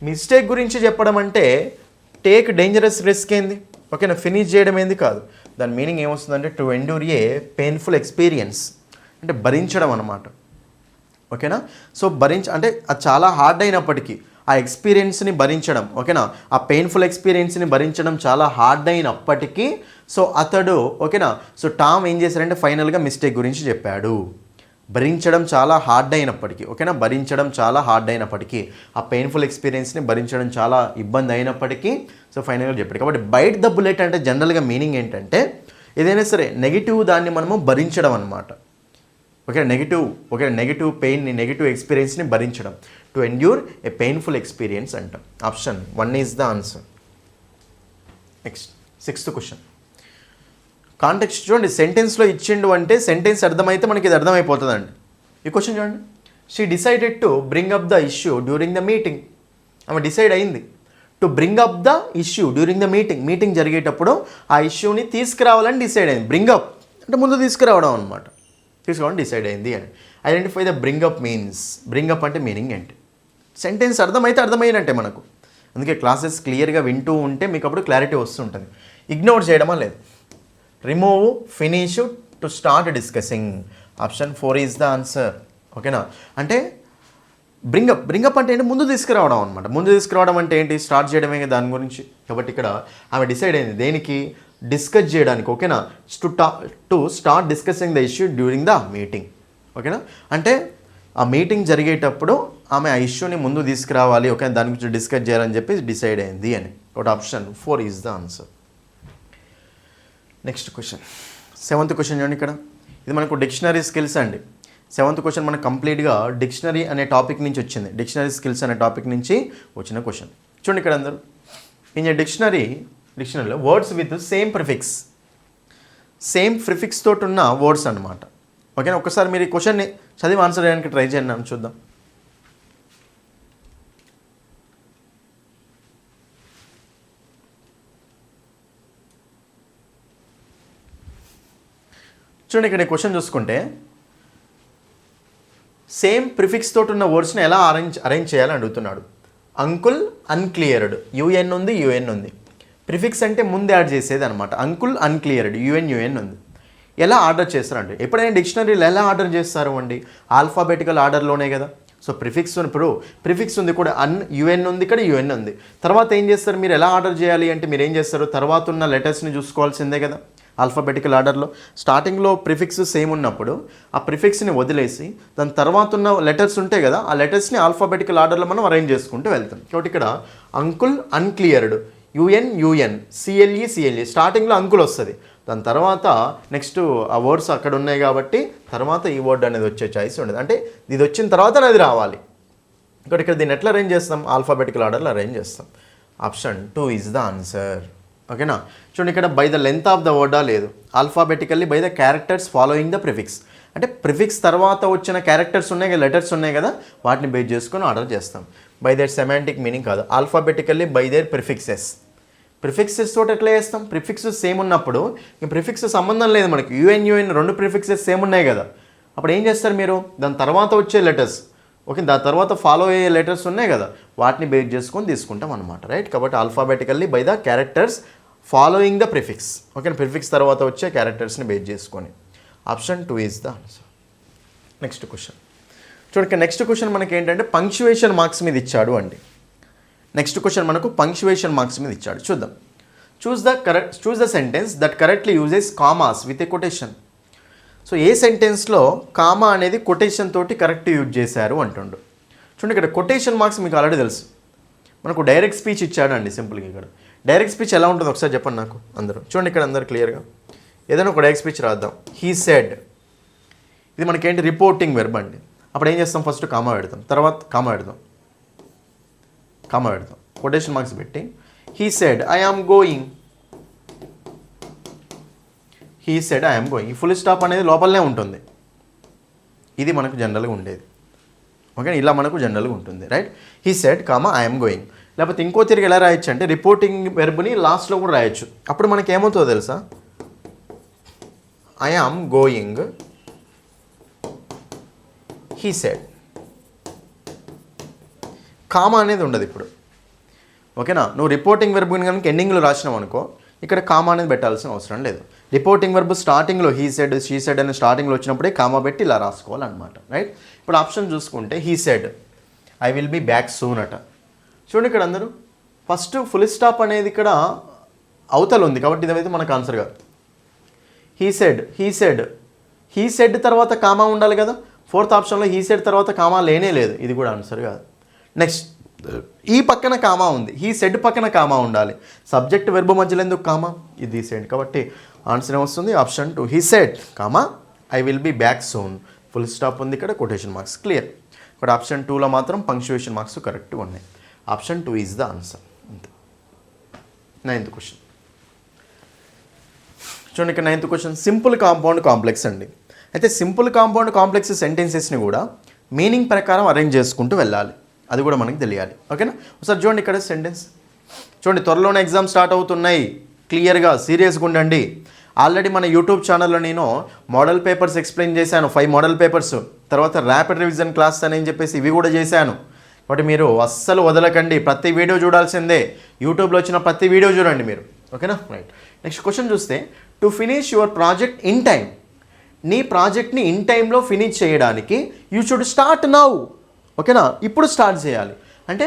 మిస్టేక్ గురించి చెప్పడం అంటే టేక్ డేంజరస్ రిస్క్ ఏంది, ఓకేనా, ఫినిష్ చేయడం ఏంది కాదు. దాని మీనింగ్ ఏమొస్తుందంటే to endure a painful experience అంటే భరించడం అనమాట. ఓకేనా, సో అంటే అది చాలా హార్డ్ అయినప్పటికీ ఆ ఎక్స్పీరియన్స్ని భరించడం, ఓకేనా, ఆ పెయిన్ఫుల్ ఎక్స్పీరియన్స్ని భరించడం చాలా హార్డ్ అయినప్పటికీ, సో అతడు, ఓకేనా, సో టామ్ ఏం చేశారంటే ఫైనల్గా మిస్టేక్ గురించి చెప్పాడు. భరించడం చాలా హార్డ్ అయినప్పటికీ, ఓకేనా, భరించడం చాలా హార్డ్ అయినప్పటికీ, ఆ పెయిన్ఫుల్ ఎక్స్పీరియన్స్ని భరించడం చాలా ఇబ్బంది అయినప్పటికీ, సో ఫైనల్గా చెప్పాడు. కాబట్టి బైట్ ద బుల్లెట్ అంటే జనరల్గా మీనింగ్ ఏంటంటే, ఏదైనా సరే నెగిటివ్ దాన్ని మనము భరించడం అనమాట. ఓకే, నెగిటివ్ పెయిన్ని, నెగిటివ్ ఎక్స్పీరియన్స్ని భరించడం, to endure a painful experience అంటాం. Option 1 is the answer. Next 6th question. Context చూడండి, సెంటెన్స్లో ఇచ్చిండు అంటే సెంటెన్స్ అర్థమైతే మనకి ఇది అర్థమైపోతుందండి. ఈ క్వశ్చన్ చూడండి, she decided to bring up the issue during the meeting. ఆమె డిసైడ్ అయింది to bring up the issue during the meeting జరిగేటప్పుడు ఆ ఇష్యూని తీసుకురావాలని డిసైడ్ అయింది. బ్రింగ్ అప్ అంటే ముందు తీసుకురావడం అనమాట, తీసుకోవడం డిసైడ్ అయింది అని. Identify the bring up means. Bring up అంటే మీనింగ్ ఏంటి, సెంటెన్స్ అర్థమైతే అర్థమైనట్టే మనకు. అందుకే క్లాసెస్ క్లియర్గా వింటూ ఉంటే మీకు అప్పుడు క్లారిటీ వస్తుంటుంది. ఇగ్నోర్ చేయడమా లేదు. Remove, finish, to start discussing. Option 4 is the answer. ఓకేనా, అంటే బ్రింగప్ అంటే ఏంటి, ముందు తీసుకురావడం అనమాట. ముందు తీసుకురావడం అంటే ఏంటి, స్టార్ట్ చేయడమే దాని గురించి. కాబట్టి ఇక్కడ ఆమె డిసైడ్ అయింది దేనికి, డిస్కస్ చేయడానికి. ఓకేనా, to start discussing the issue during the meeting. ఓకేనా, అంటే ఆ మీటింగ్ జరిగేటప్పుడు ఆమె ఆ ఇష్యూని ముందు తీసుకురావాలి, ఓకే, దాని గురించి డిస్కస్ చేయాలని చెప్పి డిసైడ్ అయింది అని. ఒకటి option 4 is the answer. Next question 7th question చూడండి. ఇక్కడ ఇది మనకు డిక్షనరీ స్కిల్స్ అండి. 7th క్వశ్చన్ మనకు కంప్లీట్గా డిక్షనరీ అనే టాపిక్ నుంచి వచ్చింది. డిక్షనరీ అనే టాపిక్ నుంచి వచ్చిన క్వశ్చన్ చూడండి. ఇక్కడ అందరూ ఇన్ ఏ డిక్షనరీలో వర్డ్స్ విత్ సేమ్ ప్రిఫిక్స్ తోటి ఉన్న వర్డ్స్ అనమాట. ఓకేనా, ఒకసారి మీరు ఈ క్వశ్చన్ని చదివి ఆన్సర్ చేయడానికి ట్రై చేయండి, చూద్దాం. చూడండి, ఇక్కడ క్వశ్చన్ చూసుకుంటే సేమ్ ప్రిఫిక్స్ తోటి ఉన్న వర్డ్స్ని ఎలా అరేంజ్ చేయాలని అడుగుతున్నాడు. అంకుల్, అన్క్లియర్డ్, UN ఉంది. ప్రిఫిక్స్ అంటే ముందు యాడ్ చేసేది అనమాట. అంకుల్, అన్క్లియర్డ్, UN ఉంది. ఎలా ఆర్డర్ చేస్తారండి, ఎప్పుడైనా డిక్షనరీలో ఎలా ఆర్డర్ చేస్తారు అండి, ఆల్ఫాబెటికల్ ఆర్డర్లోనే కదా. సో ప్రిఫిక్స్ ఉంది కూడా, UN ఉంది, ఇక్కడ UN ఉంది. తర్వాత ఏం చేస్తారు, మీరు ఎలా ఆర్డర్ చేయాలి అంటే మీరు ఏం చేస్తారు, తర్వాత ఉన్న లెటర్స్ని చూసుకోవాల్సిందే కదా. ఆల్ఫాబెటికల్ ఆర్డర్లో స్టార్టింగ్లో ప్రిఫిక్స్ సేమ్ ఉన్నప్పుడు ఆ ప్రిఫిక్స్ని వదిలేసి దాని తర్వాత ఉన్న లెటర్స్ ఉంటాయి కదా, ఆ లెటర్స్ని ఆల్ఫాబెటికల్ ఆర్డర్లో మనం అరేంజ్ చేసుకుంటూ వెళ్తాం. కాబట్టి ఇక్కడ అంకుల్, అన్క్లియర్డ్, UN, CLE. స్టార్టింగ్లో అంకుల్ వస్తుంది, దాని తర్వాత నెక్స్ట్ ఆ వర్డ్స్ అక్కడ ఉన్నాయి కాబట్టి తర్వాత ఈ వర్డ్ అనేది వచ్చే ఛాయిస్ ఉండదు. అంటే ఇది వచ్చిన తర్వాత అది రావాలి. ఇక్కడ దీన్ని ఎట్లా అరేంజ్ చేస్తాం? ఆల్ఫాబెటికల్ ఆర్డర్లో అరేంజ్ చేస్తాం. Option 2 is the answer. ఓకేనా? చూడండి, ఇక్కడ by the length of the వర్డా లేదు, alphabetically by the characters following the prefix. అంటే ప్రిఫిక్స్ తర్వాత వచ్చిన క్యారెక్టర్స్ ఉన్నాయి కదా, లెటర్స్ ఉన్నాయి కదా, వాటిని బేస్ చేసుకొని ఆర్డర్ చేస్తాం. బై దేర్ సెమాంటిక్ మీనింగ్ కాదు, alphabetically by their prefixes. Prefixes తోటి ఎట్లా చేస్తాం? ప్రిఫిక్సెస్ సేమ్ ఉన్నప్పుడు ఇంక ప్రిఫిక్స్ సంబంధం లేదు మనకి. యుఎన్ రెండు ప్రిఫిక్సెస్ సేమ్ ఉన్నాయి కదా, అప్పుడు ఏం చేస్తారు మీరు? దాని తర్వాత వచ్చే లెటర్స్, ఓకే, దాని తర్వాత ఫాలో అయ్యే లెటర్స్ ఉన్నాయి కదా, వాటిని బేస్ చేసుకొని తీసుకుంటాం అనమాట. రైట్? కాబట్టి alphabetically by the characters following the prefix. Okay, prefix తర్వాత వచ్చే క్యారెక్టర్స్ని బేస్ చేసుకొని. Option 2 is the answer. Next question చూడండి. నెక్స్ట్ క్వశ్చన్ మనకి ఏంటంటే పంక్చువేషన్ మార్క్స్ మీద ఇచ్చాడు అండి. నెక్స్ట్ క్వశ్చన్ మనకు పంక్చువేషన్ మార్క్స్ మీద ఇచ్చాడు. చూద్దాం. Choose the sentence that correctly uses commas with a quotation. So a సెంటెన్స్లో కామా అనేది కొటేషన్ తోటి కరెక్ట్ యూజ్ చేశారు అంటుండు. చూడండి, ఇక్కడ కొటేషన్ మార్క్స్ మీకు ఆల్రెడీ తెలుసు. మనకు డైరెక్ట్ స్పీచ్ ఇచ్చాడు అండి. సింపుల్గా ఇక్కడ డైరెక్ట్ స్పీచ్ ఎలా ఉంటుందో ఒకసారి చెప్పండి నాకు అందరూ. చూడండి, ఇక్కడ అందరూ క్లియర్గా ఏదైనా ఒక డైరెక్ట్ స్పీచ్ రాద్దాం. హీ సెడ్, ఇది మనకేంటి? రిపోర్టింగ్ వెర్బ్ అండి. అప్పుడు ఏం చేస్తాం? ఫస్ట్ కామా పెడతాం, తర్వాత కామా పెడతాం. కొటేషన్ మార్క్స్ పెట్టి he said I am going. He said I am going. ఈ ఫుల్ స్టాప్ అనేది లోపలనే ఉంటుంది. ఇది మనకు జనరల్గా ఉండేది. ఓకే, ఇలా మనకు జనరల్గా ఉంటుంది. Right? He said comma I am going. లేకపోతే ఇంకో తిరిగి ఎలా రాయొచ్చు అంటే రిపోర్టింగ్ వెర్బ్ని లాస్ట్లో కూడా రాయొచ్చు. అప్పుడు మనకి ఏమవుతుందో తెలుసా? I am going he said. Comma అనేది ఉండదు ఇప్పుడు. ఓకేనా? నువ్వు రిపోర్టింగ్ వెర్బ్ని కనుక ఎండింగ్లో రాసినావు అనుకో, ఇక్కడ కామా అనేది పెట్టాల్సిన అవసరం లేదు. రిపోర్టింగ్ వెర్బ్ స్టార్టింగ్లో హీ సెడ్, షీ సెడ్ అని స్టార్టింగ్లో వచ్చినప్పుడే కామా పెట్టి ఇలా రాసుకోవాలన్నమాట. రైట్? ఇప్పుడు ఆప్షన్ చూసుకుంటే he said I will be back soon అట. చూడండి, ఇక్కడ అందరూ ఫస్ట్ ఫుల్ స్టాప్ అనేది ఇక్కడ అవతల ఉంది కాబట్టి ఇదైతే మనకు ఆన్సర్ కాదు. హీ సెడ్ తర్వాత కామా ఉండాలి కదా. ఫోర్త్ ఆప్షన్లో హీ సెడ్ తర్వాత కామా లేనే లేదు, ఇది కూడా ఆన్సర్ కాదు. నెక్స్ట్ ఈ పక్కన కామా ఉంది, హీ సెడ్ పక్కన కామా ఉండాలి. సబ్జెక్ట్ వెర్బ్ మధ్యలో ఎందుకు కామా? ఇది తీసేయండి. కాబట్టి ఆన్సర్ ఏమొస్తుంది? Option 2 he said comma I will be back soon. Full stop ఉంది ఇక్కడ, కొటేషన్ మార్క్స్ క్లియర్. ఇక్కడ ఆప్షన్ 2లో మాత్రం పంక్చువేషన్ మార్క్స్ కరెక్ట్గా ఉన్నాయి. Option 2 is the answer. అంతే. 9th క్వశ్చన్ చూడండి. ఇక్కడ 9th question simple compound complex అండి. అయితే సింపుల్ కాంపౌండ్ కాంప్లెక్స్ సెంటెన్సెస్ని కూడా మీనింగ్ ప్రకారం అరేంజ్ చేసుకుంటూ వెళ్ళాలి, అది కూడా మనకి తెలియాలి. ఓకేనా? ఒకసారి చూడండి, ఇక్కడ సెంటెన్స్ చూడండి. త్వరలోనే ఎగ్జామ్ స్టార్ట్ అవుతున్నాయి, క్లియర్గా సీరియస్గా ఉండండి. ఆల్రెడీ మన యూట్యూబ్ ఛానల్లో నేను మోడల్ పేపర్స్ ఎక్స్ప్లెయిన్ చేశాను, 5 మోడల్ పేపర్స్. తర్వాత ర్యాపిడ్ రివిజన్ క్లాస్ అని చెప్పేసి ఇవి కూడా చేశాను. కాబట్టి మీరు అస్సలు వదలకండి, ప్రతి వీడియో చూడాల్సిందే. యూట్యూబ్లో వచ్చిన ప్రతి వీడియో చూడండి మీరు. ఓకేనా? రైట్. నెక్స్ట్ క్వశ్చన్ చూస్తే to finish your project in time. నీ ప్రాజెక్ట్ని ఇన్ టైంలో ఫినిష్ చేయడానికి యూ షుడ్ స్టార్ట్ నౌ. ఓకేనా? ఇప్పుడు స్టార్ట్ చేయాలి. అంటే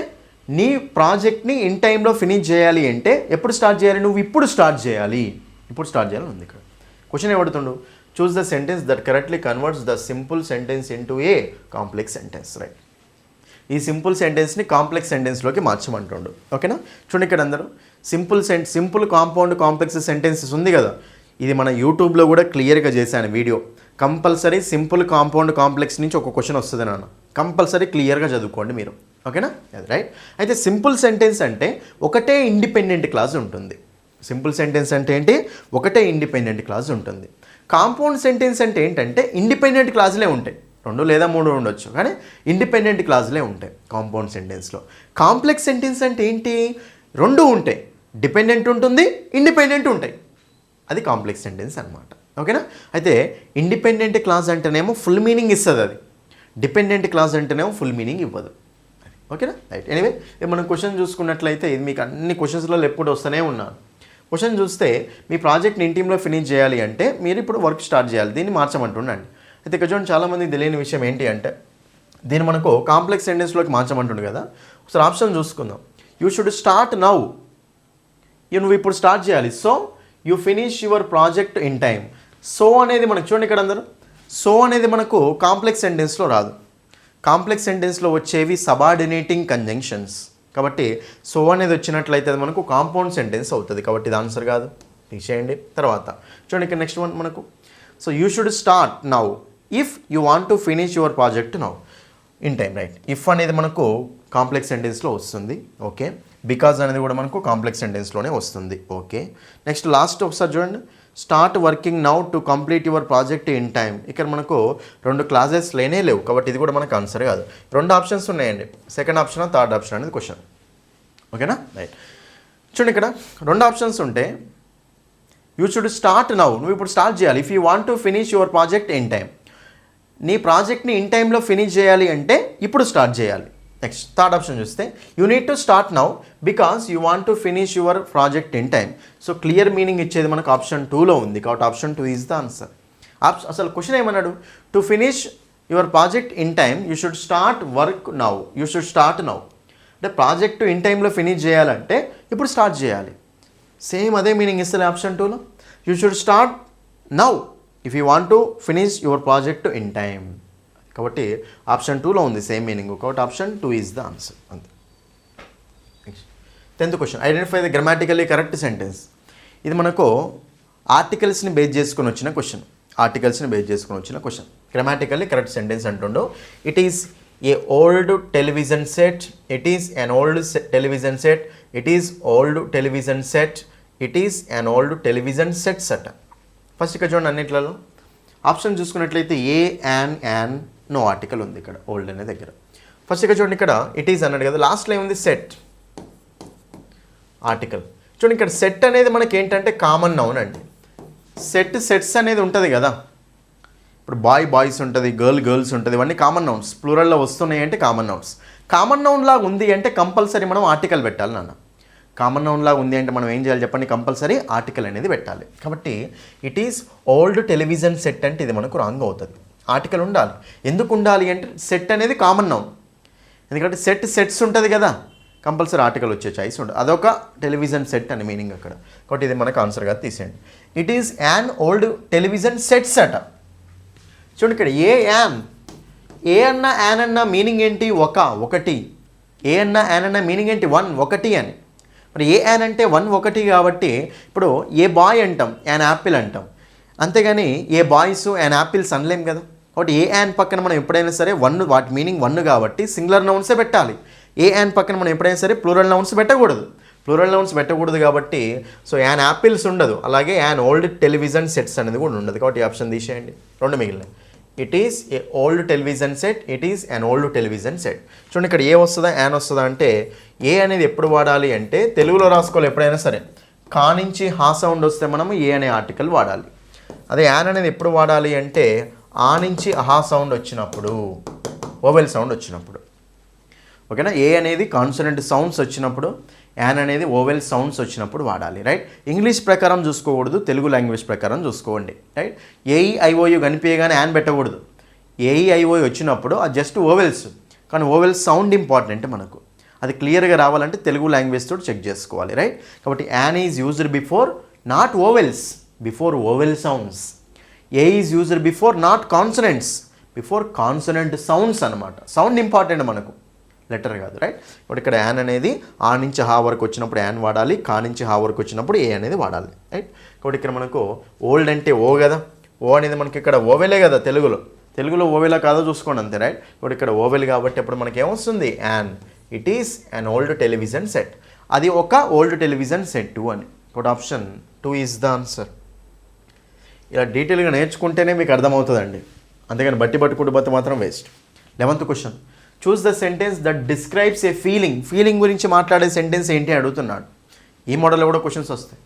నీ ప్రాజెక్ట్ని ఇన్ టైంలో ఫినిష్ చేయాలి అంటే ఎప్పుడు స్టార్ట్ చేయాలి? నువ్వు ఇప్పుడు స్టార్ట్ చేయాలి. ఇప్పుడు స్టార్ట్ చేయాలి ఉంది ఇక్కడ. క్వశ్చన్ ఏమడుతుండు? Choose the sentence that correctly converts the simple sentence into a complex sentence. Right? ఈ సింపుల్ సెంటెన్స్ని కాంప్లెక్స్ సెంటెన్స్లోకి మార్చమంటుండు. ఓకేనా? చూడండి, ఇక్కడ అందరూ సింపుల్ కాంపౌండ్ కాంప్లెక్స్ సెంటెన్సెస్ ఉంది కదా, ఇది మన యూట్యూబ్లో కూడా క్లియర్గా చేశాను video. Compulsory simple compound complex నుంచి ఒక క్వశ్చన్ వస్తుంది నాన్న, కంపల్సరీ క్లియర్గా చదువుకోండి మీరు. ఓకేనా? అది రైట్. అయితే సింపుల్ సెంటెన్స్ అంటే ఒకటే ఇండిపెండెంట్ క్లాజ్ ఉంటుంది. సింపుల్ సెంటెన్స్ అంటే ఏంటి? ఒకటే ఇండిపెండెంట్ క్లాజ్ ఉంటుంది. కాంపౌండ్ సెంటెన్స్ అంటే ఏంటంటే ఇండిపెండెంట్ క్లాజులే ఉంటాయి, 2 లేదా 3 ఉండొచ్చు, కానీ ఇండిపెండెంట్ క్లాజులే ఉంటాయి కాంపౌండ్ సెంటెన్స్లో. కాంప్లెక్స్ సెంటెన్స్ అంటే ఏంటి? 2 ఉంటాయి, డిపెండెంట్ ఉంటుంది, ఇండిపెండెంట్ ఉంటాయి, అది కాంప్లెక్స్ సెంటెన్స్ అనమాట. ఓకేనా? అయితే ఇండిపెండెంట్ క్లాజ్ అంటేనేమో ఫుల్ మీనింగ్ ఇస్తుంది, అది డిపెండెంట్ క్లాజ్ అంటేనేమో ఫుల్ మీనింగ్ ఇవ్వదు. ఓకేనా? రైట్. ఎనీవే, మనం క్వశ్చన్ చూసుకున్నట్లయితే ఇది మీకు అన్ని క్వశ్చన్స్లో ఎప్పుడు వస్తూనే ఉన్నాను. క్వశ్చన్ చూస్తే మీ ప్రాజెక్ట్ని ఇన్ టీంలో ఫినిష్ చేయాలి అంటే మీరు ఇప్పుడు వర్క్ స్టార్ట్ చేయాలి, దీన్ని మార్చమంటుండండి. అయితే ఇక్కడ చూడండి, చాలామందికి తెలియని విషయం ఏంటి అంటే దీన్ని మనకు కాంప్లెక్స్ సెంటెన్స్లోకి మార్చమంటుండు కదా. ఒకసారి ఆప్షన్ చూసుకుందాం. You should start now. నువ్వు ఇప్పుడు స్టార్ట్ చేయాలి. So you finish your project in time. So అనేది మనకు చూడండి ఇక్కడ అందరూ, సో అనేది మనకు కాంప్లెక్స్ సెంటెన్స్లో రాదు. కాంప్లెక్స్ సెంటెన్స్లో వచ్చేవి సబార్డినేటింగ్ కంజంక్షన్స్. కాబట్టి సో అనేది వచ్చినట్లయితే అది మనకు కాంపౌండ్ సెంటెన్స్ అవుతుంది. కాబట్టి ఇది ఆన్సర్ కాదు. తీసేయండి. తర్వాత చూడండి ఇక్కడ నెక్స్ట్ వన్ మనకు, so you should start now if you want to finish your project now in time, right. If అనేది మనకు కాంప్లెక్స్ సెంటెన్స్లో వస్తుంది, ఓకే. బికాజ్ అనేది కూడా మనకు కాంప్లెక్స్ సెంటెన్స్లోనే వస్తుంది, ఓకే. నెక్స్ట్ లాస్ట్ ఒకసారి చూడండి, start working now to complete your project in time. ఇక్కడ మనకు 2 క్లాజెస్ లేనే లేవు కాబట్టి ఇది కూడా మనకు ఆన్సర్ కాదు. 2 ఆప్షన్స్ ఉన్నాయండి, సెకండ్ ఆప్షన్ థర్డ్ ఆప్షన్ అనేది క్వశ్చన్, ఓకేనా, రైట్. చూడండి ఇక్కడ 2 ఆప్షన్స్ ఉంటే యూ షుడ్ స్టార్ట్ నౌ, నువ్వు ఇప్పుడు స్టార్ట్ చేయాలి. If you want to finish your project in time, నీ ప్రాజెక్ట్ని ఇన్ టైంలో ఫినిష్ చేయాలి అంటే ఇప్పుడు స్టార్ట్ చేయాలి. నెక్స్ట్ థర్డ్ ఆప్షన్ చూస్తే you need to start now because you want to finish your project in time. So clear meaning ఇచ్చేది మనకు ఆప్షన్ 2లో ఉంది కాబట్టి ఆప్షన్ 2 ఈజ్ ద ఆన్సర్. అసలు క్వశ్చన్ ఏమన్నాడు, to finish your project in time you should start work now, you should start now. అంటే project in టైంలో finish చేయాలంటే ఇప్పుడు స్టార్ట్ చేయాలి. సేమ్ అదే మీనింగ్ ఇస్తుంది ఆప్షన్ 2లో, you should start now if you want to finish your project in time. కాబట్టి option 2లో ఉంది సేమ్ మీనింగ్ కాబట్టి ఆప్షన్ 2 ఈజ్ ద ఆన్సర్, అంతే. Next 10th question, identify the grammatically correct sentence. ఇది మనకు ఆర్టికల్స్ని బేస్ చేసుకొని వచ్చిన క్వశ్చన్, గ్రామాటికల్లీ కరెక్ట్ సెంటెన్స్ అంటుండో. It is a old television set, it is an old television set, it is old television set, it is an old television sets అట. First ఇక్కడ చూడండి అన్నిట్లలో ఆప్షన్ చూసుకున్నట్లయితే ఏ యాన్ నో ఆర్టికల్ ఉంది ఇక్కడ old అనే దగ్గర. ఫస్ట్ ఇక్కడ చూడండి ఇక్కడ ఇట్ ఈస్ అన్నాడు కదా, లాస్ట్లో ఏముంది సెట్ ఆర్టికల్. చూడండి ఇక్కడ సెట్ అనేది మనకి ఏంటంటే కామన్ నౌన్ అండి. సెట్స్ అనేది ఉంటుంది కదా, ఇప్పుడు బాయ్స్ ఉంటుంది, గర్ల్స్ ఉంటుంది, ఇవన్నీ కామన్ నౌన్స్. ప్లూరల్లో వస్తున్నాయి అంటే కామన్ నౌన్స్. కామన్ నౌన్ లాగా ఉంది అంటే కంపల్సరీ మనం ఆర్టికల్ పెట్టాలి నాన్న. కామన్ నౌన్ లాగా ఉంది అంటే మనం ఏం చేయాలి చెప్పండి, కంపల్సరీ ఆర్టికల్ అనేది పెట్టాలి. కాబట్టి it is old television set అంటే ఇది మనకు రాంగ్ అవుతుంది, ఆర్టికల్ ఉండాలి. ఎందుకు ఉండాలి అంటే సెట్ అనేది కామన్ నౌన్, ఎందుకంటే సెట్స్ ఉంటుంది కదా, కంపల్సరీ ఆర్టికల్ వచ్చే చాయిస్ ఉంటుంది. అదొక టెలివిజన్ సెట్ అని మీనింగ్ అక్కడ, కాబట్టి ఇది మనకు ఆన్సర్గా తీసేయండి. It is an old television sets అట. చూడండి ఇక్కడ ఏ అన్న యాన్ అన్న మీనింగ్ ఏంటి, ఒకటి. ఏ అన్న యాన్ అన్న మీనింగ్ ఏంటి, ఒకటి అని. మరి ఏ యాన్ అంటే 1 కాబట్టి ఇప్పుడు ఏ బాయ్ అంటాం, యాన్ యాపిల్ అంటాం, అంతేగాని ఏ బాయ్స్ యాన్ యాపిల్స్ అనలేం కదా. కాబట్టి ఏ యాన్ పక్కన మనం ఎప్పుడైనా సరే వాటి మీనింగ్ 1 కాబట్టి సింగులర్ నౌన్సే పెట్టాలి. ఏ యాన్ పక్కన మనం ఎప్పుడైనా సరే ప్లూరల్ నౌన్స్ పెట్టకూడదు కాబట్టి సో యాన్ యాపిల్స్ ఉండదు, అలాగే యాన్ ఓల్డ్ టెలివిజన్ సెట్స్ అనేది కూడా ఉండదు. కాబట్టి ఆప్షన్ తీసేయండి, 2 మిగిలినాయి. It is a old television set, it is an old television set. చూడండి ఇక్కడ ఏ వస్తుందా యాన్ వస్తుందా అంటే ఏ అనేది ఎప్పుడు వాడాలి అంటే తెలుగులో రాసుకోవాలి ఎప్పుడైనా సరే, కా నుంచి హా సౌండ్ వస్తే మనము ఏ అనే ఆర్టికల్ వాడాలి. అదే యాన్ అనేది ఎప్పుడు వాడాలి అంటే ఆ నుంచి అహా సౌండ్ వచ్చినప్పుడు, ఓవెల్ సౌండ్ వచ్చినప్పుడు, ఓకేనా. ఏ అనేది కాన్సనెంట్ సౌండ్స్ వచ్చినప్పుడు, యాన్ అనేది ఓవెల్ సౌండ్స్ వచ్చినప్పుడు వాడాలి, రైట్. ఇంగ్లీష్ ప్రకారం చూసుకోకూడదు, తెలుగు లాంగ్వేజ్ ప్రకారం చూసుకోండి, రైట్. ఏఈఐఓయు కనిపించగానే యాన్ పెట్టకూడదు. ఏఈఐఓయు వచ్చినప్పుడు అది జస్ట్ ఓవెల్స్, కానీ ఓవెల్ సౌండ్ ఇంపార్టెంట్ మనకు. అది క్లియర్గా రావాలంటే తెలుగు లాంగ్వేజ్ తోటి చెక్ చేసుకోవాలి, రైట్. కాబట్టి an is used before not vowels, before vowel sounds. A is used before not consonants, before consonant sounds అనమాట. సౌండ్ ఇంపార్టెంట్ మనకు, లెటర్ కాదు, రైట్. ఇప్పుడు ఇక్కడ యాన్ అనేది ఆ నుంచి హా వరకు వచ్చినప్పుడు యాన్ వాడాలి, కా నుంచి హా వరకు వచ్చినప్పుడు ఏ అనేది వాడాలి, రైట్. కాబట్టి ఇక్కడ మనకు ఓల్డ్ అంటే ఓ కదా, ఓ అనేది మనకి ఇక్కడ ఓవెలే కదా తెలుగులో ఓవెలా కాదో చూసుకోండి అంతే, రైట్. ఇప్పుడు ఇక్కడ ఓవెల్ కాబట్టి అప్పుడు మనకి ఏమొస్తుంది an. It is an old television set, అది ఒక ఓల్డ్ టెలివిజన్ సెట్ అని. కాబట్టి ఆప్షన్ 2 ఈజ్ ద ఆన్సర్. ఇలా డీటెయిల్గా నేర్చుకుంటేనే మీకు అర్థమవుతుందండి, అంతేగాని బట్టి మాత్రం waste. 11th question, choose the sentence that describes A feeling గురించి మాట్లాడే సెంటెన్స్ ఏంటి అడుగుతున్నాడు. ఈ మోడల్లో కూడా క్వశ్చన్స్ వస్తాయి.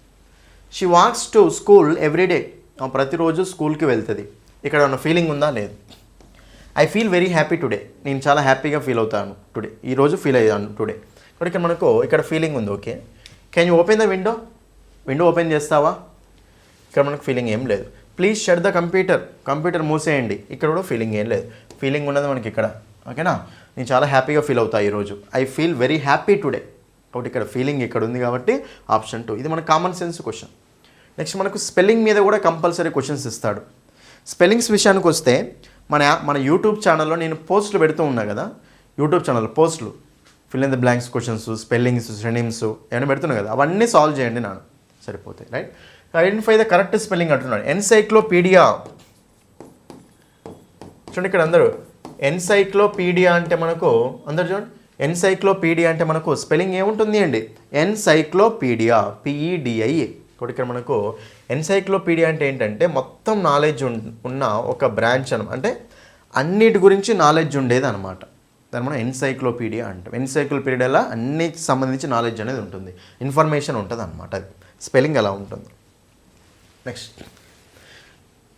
She wax to school everyday, ప్రతిరోజు స్కూల్కి వెళ్తుంది. ఇక్కడ ఉన్న ఫీలింగ్ ఉందా, లేదు. I feel very happy today, నేను చాలా హ్యాపీగా ఫీల్ అవుతాను టుడే, ఈరోజు ఫీల్ అయ్యాను టుడే. ఇక్కడ మనకు ఇక్కడ ఫీలింగ్ ఉంది, okay. Can you open the window open చేస్తావా, ఇక్కడ మనకు ఫీలింగ్ ఏం లేదు. ప్లీజ్ షట్ ద కంప్యూటర్ మూసేయండి, ఇక్కడ కూడా ఫీలింగ్ ఏం లేదు. ఫీలింగ్ ఉన్నది మనకి ఇక్కడ, ఓకేనా. నేను చాలా హ్యాపీగా ఫీల్ అవుతా ఈరోజు, I feel very happy today. కాబట్టి ఇక్కడ ఫీలింగ్ ఇక్కడ ఉంది కాబట్టి ఆప్షన్ 2. ఇది మన కామన్ సెన్స్ క్వశ్చన్. నెక్స్ట్ మనకు స్పెల్లింగ్ మీద కూడా కంపల్సరీ క్వశ్చన్స్ ఇస్తాడు. స్పెల్లింగ్స్ విషయానికి వస్తే మన యూట్యూబ్ ఛానల్లో నేను పోస్టులు పెడుతూ ఉన్నా కదా, యూట్యూబ్ ఛానల్ పోస్టులు fill in the blanks questions, spellings, synonyms ఏమైనా పెడుతున్నా కదా, అవన్నీ సాల్వ్ చేయండి నాన్న, సరిపోతాయి, right. Identify the correct spelling అంటున్నాడు. ఎన్సైక్లోపీడియా. చూడండి ఇక్కడ అందరూ ఎన్సైక్లోపీడియా అంటే మనకు అందరు చూడండి, ఎన్సైక్లోపీడియా అంటే మనకు స్పెల్లింగ్ ఏముంటుంది అండి, ఎన్సైక్లోపీడియా, పిఈడిఐ. కాబట్టి ఇక్కడ మనకు ఎన్సైక్లోపీడియా అంటే ఏంటంటే మొత్తం నాలెడ్జ్ ఉన్న ఒక బ్రాంచ్ అంటే అన్నిటి గురించి నాలెడ్జ్ ఉండేది అనమాట. దాన్ని మనం ఎన్సైక్లోపీడియా అంటాం. ఎన్సైక్లోపీడియాలో అన్నిటికి సంబంధించి నాలెడ్జ్ అనేది ఉంటుంది, ఇన్ఫర్మేషన్ ఉంటుంది అనమాట. అది స్పెల్లింగ్ ఎలా ఉంటుంది. Next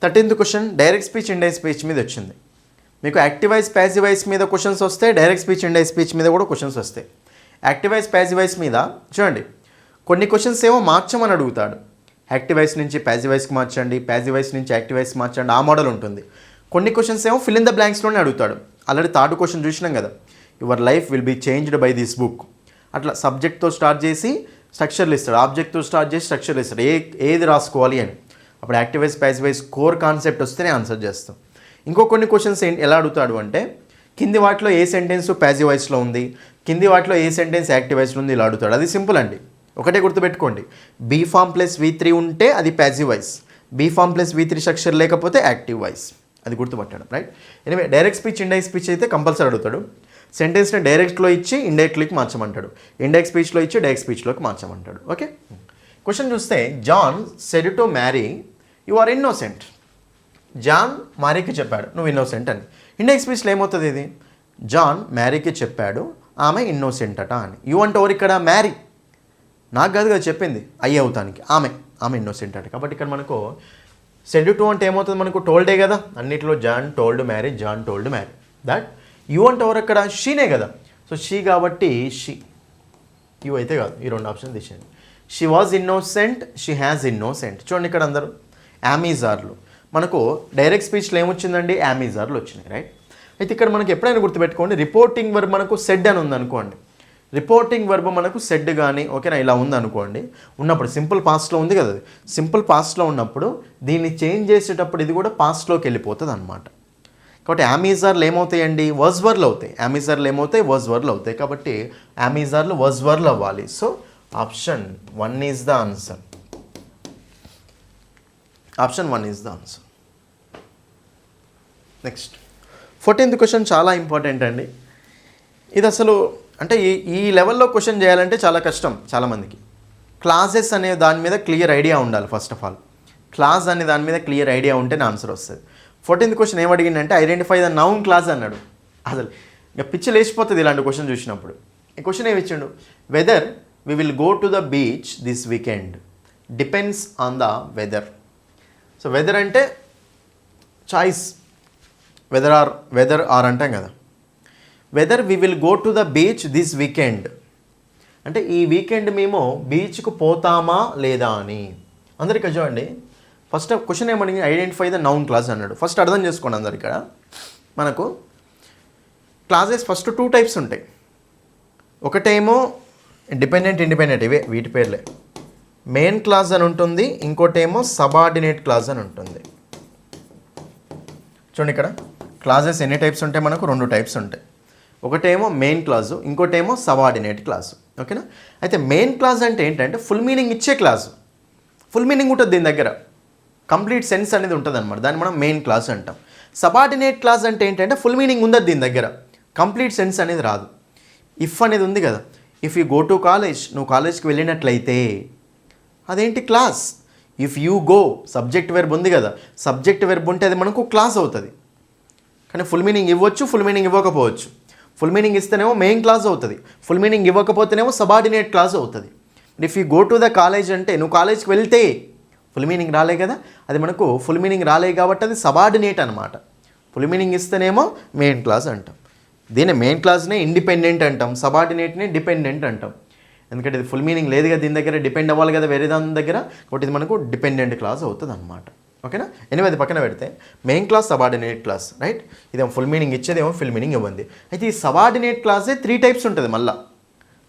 13th question direct speech, indirect speech మీద వచ్చింది. మీకు యాక్టివ్ వాయిస్, ప్యాసివ్ వాయిస్ మీద క్వశ్చన్స్ వస్తాయి, డైరెక్ట్ స్పీచ్, ఇండైరెక్ట్ స్పీచ్ మీద కూడా క్వశ్చన్స్ వస్తాయి. యాక్టివ్ వాయిస్, ప్యాసివ్ వాయిస్ మీద చూడండి కొన్ని క్వశ్చన్స్ ఏమో మార్చమని అడుగుతాడు. యాక్టివ్ వాయిస్ నుంచి ప్యాసివ్ వాయిస్కి మార్చండి, ప్యాసివ్ వాయిస్ నుంచి యాక్టివ్ వాయిస్కి మార్చండి, ఆ మోడల్ ఉంటుంది. కొన్ని క్వశ్చన్స్ ఏమో ఫిల్ ఇన్ ద బ్లాంక్స్లోనే అడుగుతాడు. ఆల్రెడీ 3rd క్వశ్చన్ చూసినాం కదా, your life will be changed by this book. అట్లా సబ్జెక్ట్తో స్టార్ట్ చేసి స్ట్రక్చర్లు ఇస్తాడు, ఆబ్జెక్ట్తో స్టార్ట్ చేసి స్ట్రక్చర్లు ఇస్తాడు, ఏది రాసుకోవాలి అని. అప్పుడు active voice, passive voice core concept వస్తేనే ఆన్సర్ చేస్తాం. ఇంకో కొన్ని క్వశ్చన్స్ ఎలా అడుగుతాడు అంటే కింది వాటిలో ఏ సెంటెన్స్ ప్యాసివ్ వాయిస్లో ఉంది, కింది వాటిలో ఏ సెంటెన్స్ యాక్టివ్ వాయిస్లో ఉంది, ఇలా అడుగుతాడు. అది సింపుల్ అండి, ఒకటే గుర్తుపెట్టుకోండి. బీ ఫామ్ ప్లస్ V3 ఉంటే అది passive voice, be form plus V3 structure లేకపోతే యాక్టివ్ వాయిస్. అది గుర్తుపట్టాడు, right. Anyway direct speech, indirect speech అయితే కంపల్సరీ అడుగుతాడు. సెంటెన్స్ని డైరెక్ట్లో ఇచ్చి ఇండైరెక్ట్లోకి మార్చమంటాడు, ఇండైరెక్ట్ స్పీచ్లో ఇచ్చి డైరెక్ట్ స్పీచ్లోకి మార్చమంటాడు. ఓకే. క్వశ్చన్ చూస్తే John said to Mary you are innocent. John మ్యారీకి చెప్పాడు నువ్వు ఇన్నోసెంట్ అని. ఇండైరెక్ట్ స్పీచ్లో ఏమవుతుంది, ఇది జాన్ మ్యారీకి చెప్పాడు ఆమె ఇన్నోసెంట్ అట అని. యు అంటే ఎవరు ఇక్కడ, మ్యారీ. నాకు కాదు కదా చెప్పింది, అయ్యి అవుతానికి, ఆమె ఇన్నోసెంట్ అట. కాబట్టి ఇక్కడ మనకు సెడ్ టు అంటే ఏమవుతుంది, మనకు టోల్డే కదా అన్నిట్లో. John told Mary, John told Mary that. You అంటే ఎవరు అక్కడ, షీనే కదా. సో షీ కాబట్టి షీ, యు అయితే కాదు, ఈ 2 ఆప్షన్ తీసేయండి. She was innocent, she has innocent. చూడండి ఇక్కడ అందరూ యామీజార్లు. మనకు డైరెక్ట్ స్పీచ్లో ఏమొచ్చిందండి, యామీజార్లు వచ్చినాయి, రైట్. అయితే ఇక్కడ మనకి ఎప్పుడైనా గుర్తుపెట్టుకోండి, రిపోర్టింగ్ వర్బ్ మనకు సెడ్ అని ఉందనుకోండి, రిపోర్టింగ్ వర్బ్ మనకు సెడ్ కానీ ఓకేనా ఇలా ఉందనుకోండి, ఉన్నప్పుడు సింపుల్ పాస్ట్లో ఉంది కదా, అది సింపుల్ పాస్ట్లో ఉన్నప్పుడు దీన్ని చేంజ్ చేసేటప్పుడు ఇది కూడా పాస్ట్లోకి వెళ్ళిపోతుంది అనమాట. కాబట్టి యామీజార్లు ఏమవుతాయండి, వర్జ్ వర్లు అవుతాయి. యామీజార్లు ఏమవుతాయి, వర్జ్ వర్లు అవుతాయి. కాబట్టి యామీజార్లు వర్జ్ వర్లు అవ్వాలి. So option 1 is the answer. Option 1 is the answer. Next 14th question చాలా ఇంపార్టెంట్ అండి. ఇది అసలు అంటే ఈ లెవెల్లో క్వశ్చన్ చేయాలంటే చాలా కష్టం చాలామందికి. క్లాజెస్ అనే దాని మీద క్లియర్ ఐడియా ఉండాలి. ఫస్ట్ ఆఫ్ ఆల్ క్లాజ్ అనే దాని మీద క్లియర్ ఐడియా ఉంటేనే ఆన్సర్ వస్తుంది. 14th క్వశ్చన్ ఏమడిగిందంటే ఐడెంటిఫై ద నౌన్ క్లాజ్ అన్నాడు. అసలు ఇక పిచ్చి లేచిపోతుంది ఇలాంటి క్వశ్చన్ చూసినప్పుడు. ఈ క్వశ్చన్ ఏమి ఇచ్చిండు, whether we will go to the beach this weekend depends on the weather. So whether అంటే చాయిస్, వెదర్ ఆర్ అంటాం కదా. Whether we will go to the beach this weekend అంటే ఈ వీకెండ్ మేము బీచ్కు పోతామా లేదా అని. అందరికీ చూడండి ఫస్ట్ క్వశ్చన్ ఏమడిగి ఐడెంటిఫై ద నౌన్ క్లాజ్ అన్నాడు. ఫస్ట్ అర్థం చేసుకోండి అందరు, ఇక్కడ మనకు క్లాజెస్ ఫస్ట్ 2 టైప్స్ ఉంటాయి. ఒకటేమో డిపెండెంట్, ఇండిపెండెంట్, ఇవే వీటి పేర్లే. మెయిన్ క్లాజ్ అని ఉంటుంది, ఇంకోటేమో సబార్డినేట్ క్లాజ్ అని ఉంటుంది. చూడండి ఇక్కడ క్లాజెస్ ఎన్ని టైప్స్ ఉంటాయి, మనకు 2 టైప్స్ ఉంటాయి. ఒకటేమో మెయిన్ క్లాజు, ఇంకోటేమో సబార్డినేట్ క్లాజు. ఓకేనా. అయితే మెయిన్ క్లాజ్ అంటే ఏంటంటే ఫుల్ మీనింగ్ ఇచ్చే క్లాజు, ఫుల్ మీనింగ్ ఉంటుంది దీని దగ్గర, కంప్లీట్ సెన్స్ అనేది ఉంటుంది అనమాట, దాన్ని మనం మెయిన్ క్లాజ్ అంటాం. సబార్డినేట్ క్లాజ్ అంటే ఏంటంటే ఫుల్ మీనింగ్ ఉండదు దీని దగ్గర, కంప్లీట్ సెన్స్ అనేది రాదు. ఇఫ్ అనేది ఉంది కదా, if you go to college, నువ్వు కాలేజ్కి వెళ్ళినట్లయితే అదేంటి class. If you go subject verb ఉంది కదా, సబ్జెక్ట్ వెర్బ్ ఉంటే అది మనకు క్లాస్ అవుతుంది. కానీ ఫుల్ మీనింగ్ ఇవ్వచ్చు, ఫుల్ మీనింగ్ ఇవ్వకపోవచ్చు. ఫుల్ మీనింగ్ ఇస్తేనేమో మెయిన్ క్లాజ్ అవుతుంది, ఫుల్ మీనింగ్ ఇవ్వకపోతేనేమో సబార్డినేట్ క్లాజ్ అవుతుంది. If you go to the college అంటే నువ్వు కాలేజ్కి వెళ్తే ఫుల్ మీనింగ్ రాలే కదా, అది మనకు ఫుల్ మీనింగ్ రాలే కాబట్టి అది సబార్డినేట్ అనమాట. ఫుల్ మీనింగ్ ఇస్తేనేమో మెయిన్ క్లాజ్ అంటాం. దీన్ని మెయిన్ క్లాజ్నే ఇండిపెండెంట్ అంటాం, సబార్డినేట్నే డిపెండెంట్ అంటాం. ఎందుకంటే ఇది ఫుల్ మీనింగ్ లేదు కదా దీని దగ్గర, డిపెండ్ అవ్వాలి కదా వేరే దాని దగ్గర, కాబట్టి ఇది మనకు డిపెండెంట్ క్లాజ్ అవుతుంది అనమాట. ఓకేనా. ఎనివే అది పక్కన పెడితే main class, subordinate class, right. ఇదేమో ఫుల్ మీనింగ్ ఇచ్చేది, ఏమో ఫుల్ మీనింగ్ ఇవ్వండి. అయితే ఈ సబార్డినేట్ క్లాసే 3 టైప్స్ ఉంటుంది. మళ్ళీ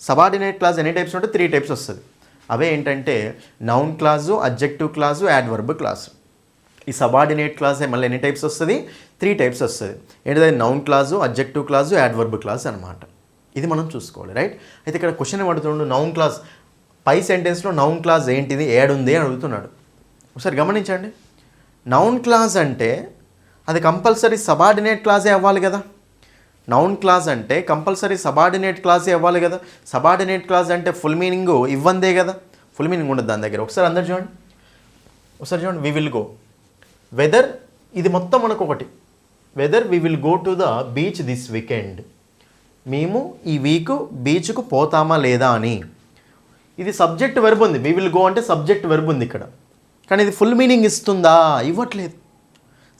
సబార్డినేట్ క్లాస్ ఎన్ని టైప్స్ ఉంటే 3 టైప్స్ వస్తుంది. అవే ఏంటంటే noun clause, adjective clause, adverb class. ఈ సబార్డినేట్ క్లాసే మళ్ళీ ఎన్ని టైప్స్ వస్తుంది, 3 టైప్స్ వస్తుంది. ఏంటంటే noun clause, adjective clause, adverb class అనమాట. ఇది మనం చూసుకోవాలి, రైట్. అయితే ఇక్కడ క్వశ్చన్ ఏమడుతుండు, నౌన్ క్లాస్ పై సెంటెన్స్లో నౌన్ క్లాస్ ఏంటిది, ఏడుంది అని అడుగుతున్నాడు. ఒకసారి గమనించండి, నౌన్ క్లాజ్ అంటే అది కంపల్సరీ సబార్డినేట్ క్లాజే అవ్వాలి కదా. నౌన్ క్లాజ్ అంటే కంపల్సరీ సబార్డినేట్ క్లాజే అవ్వాలి కదా. సబార్డినేట్ క్లాజ్ అంటే ఫుల్ మీనింగ్ ఇవ్వందే కదా, ఫుల్ మీనింగ్ ఉండదు దాని దగ్గర. ఒకసారి అందరు చూడండి, వి విల్ గో, వెదర్, ఇది మొత్తం మనకు ఒకటి, whether we will go to the beach this weekend, మేము ఈ వీక్ బీచ్కు పోతామా లేదా అని. ఇది సబ్జెక్ట్ వెర్బ్ ఉంది, వి విల్ గో అంటే సబ్జెక్ట్ వెర్బ్ ఉంది ఇక్కడ, కానీ ఇది ఫుల్ మీనింగ్ ఇస్తుందా? ఇవ్వట్లేదు.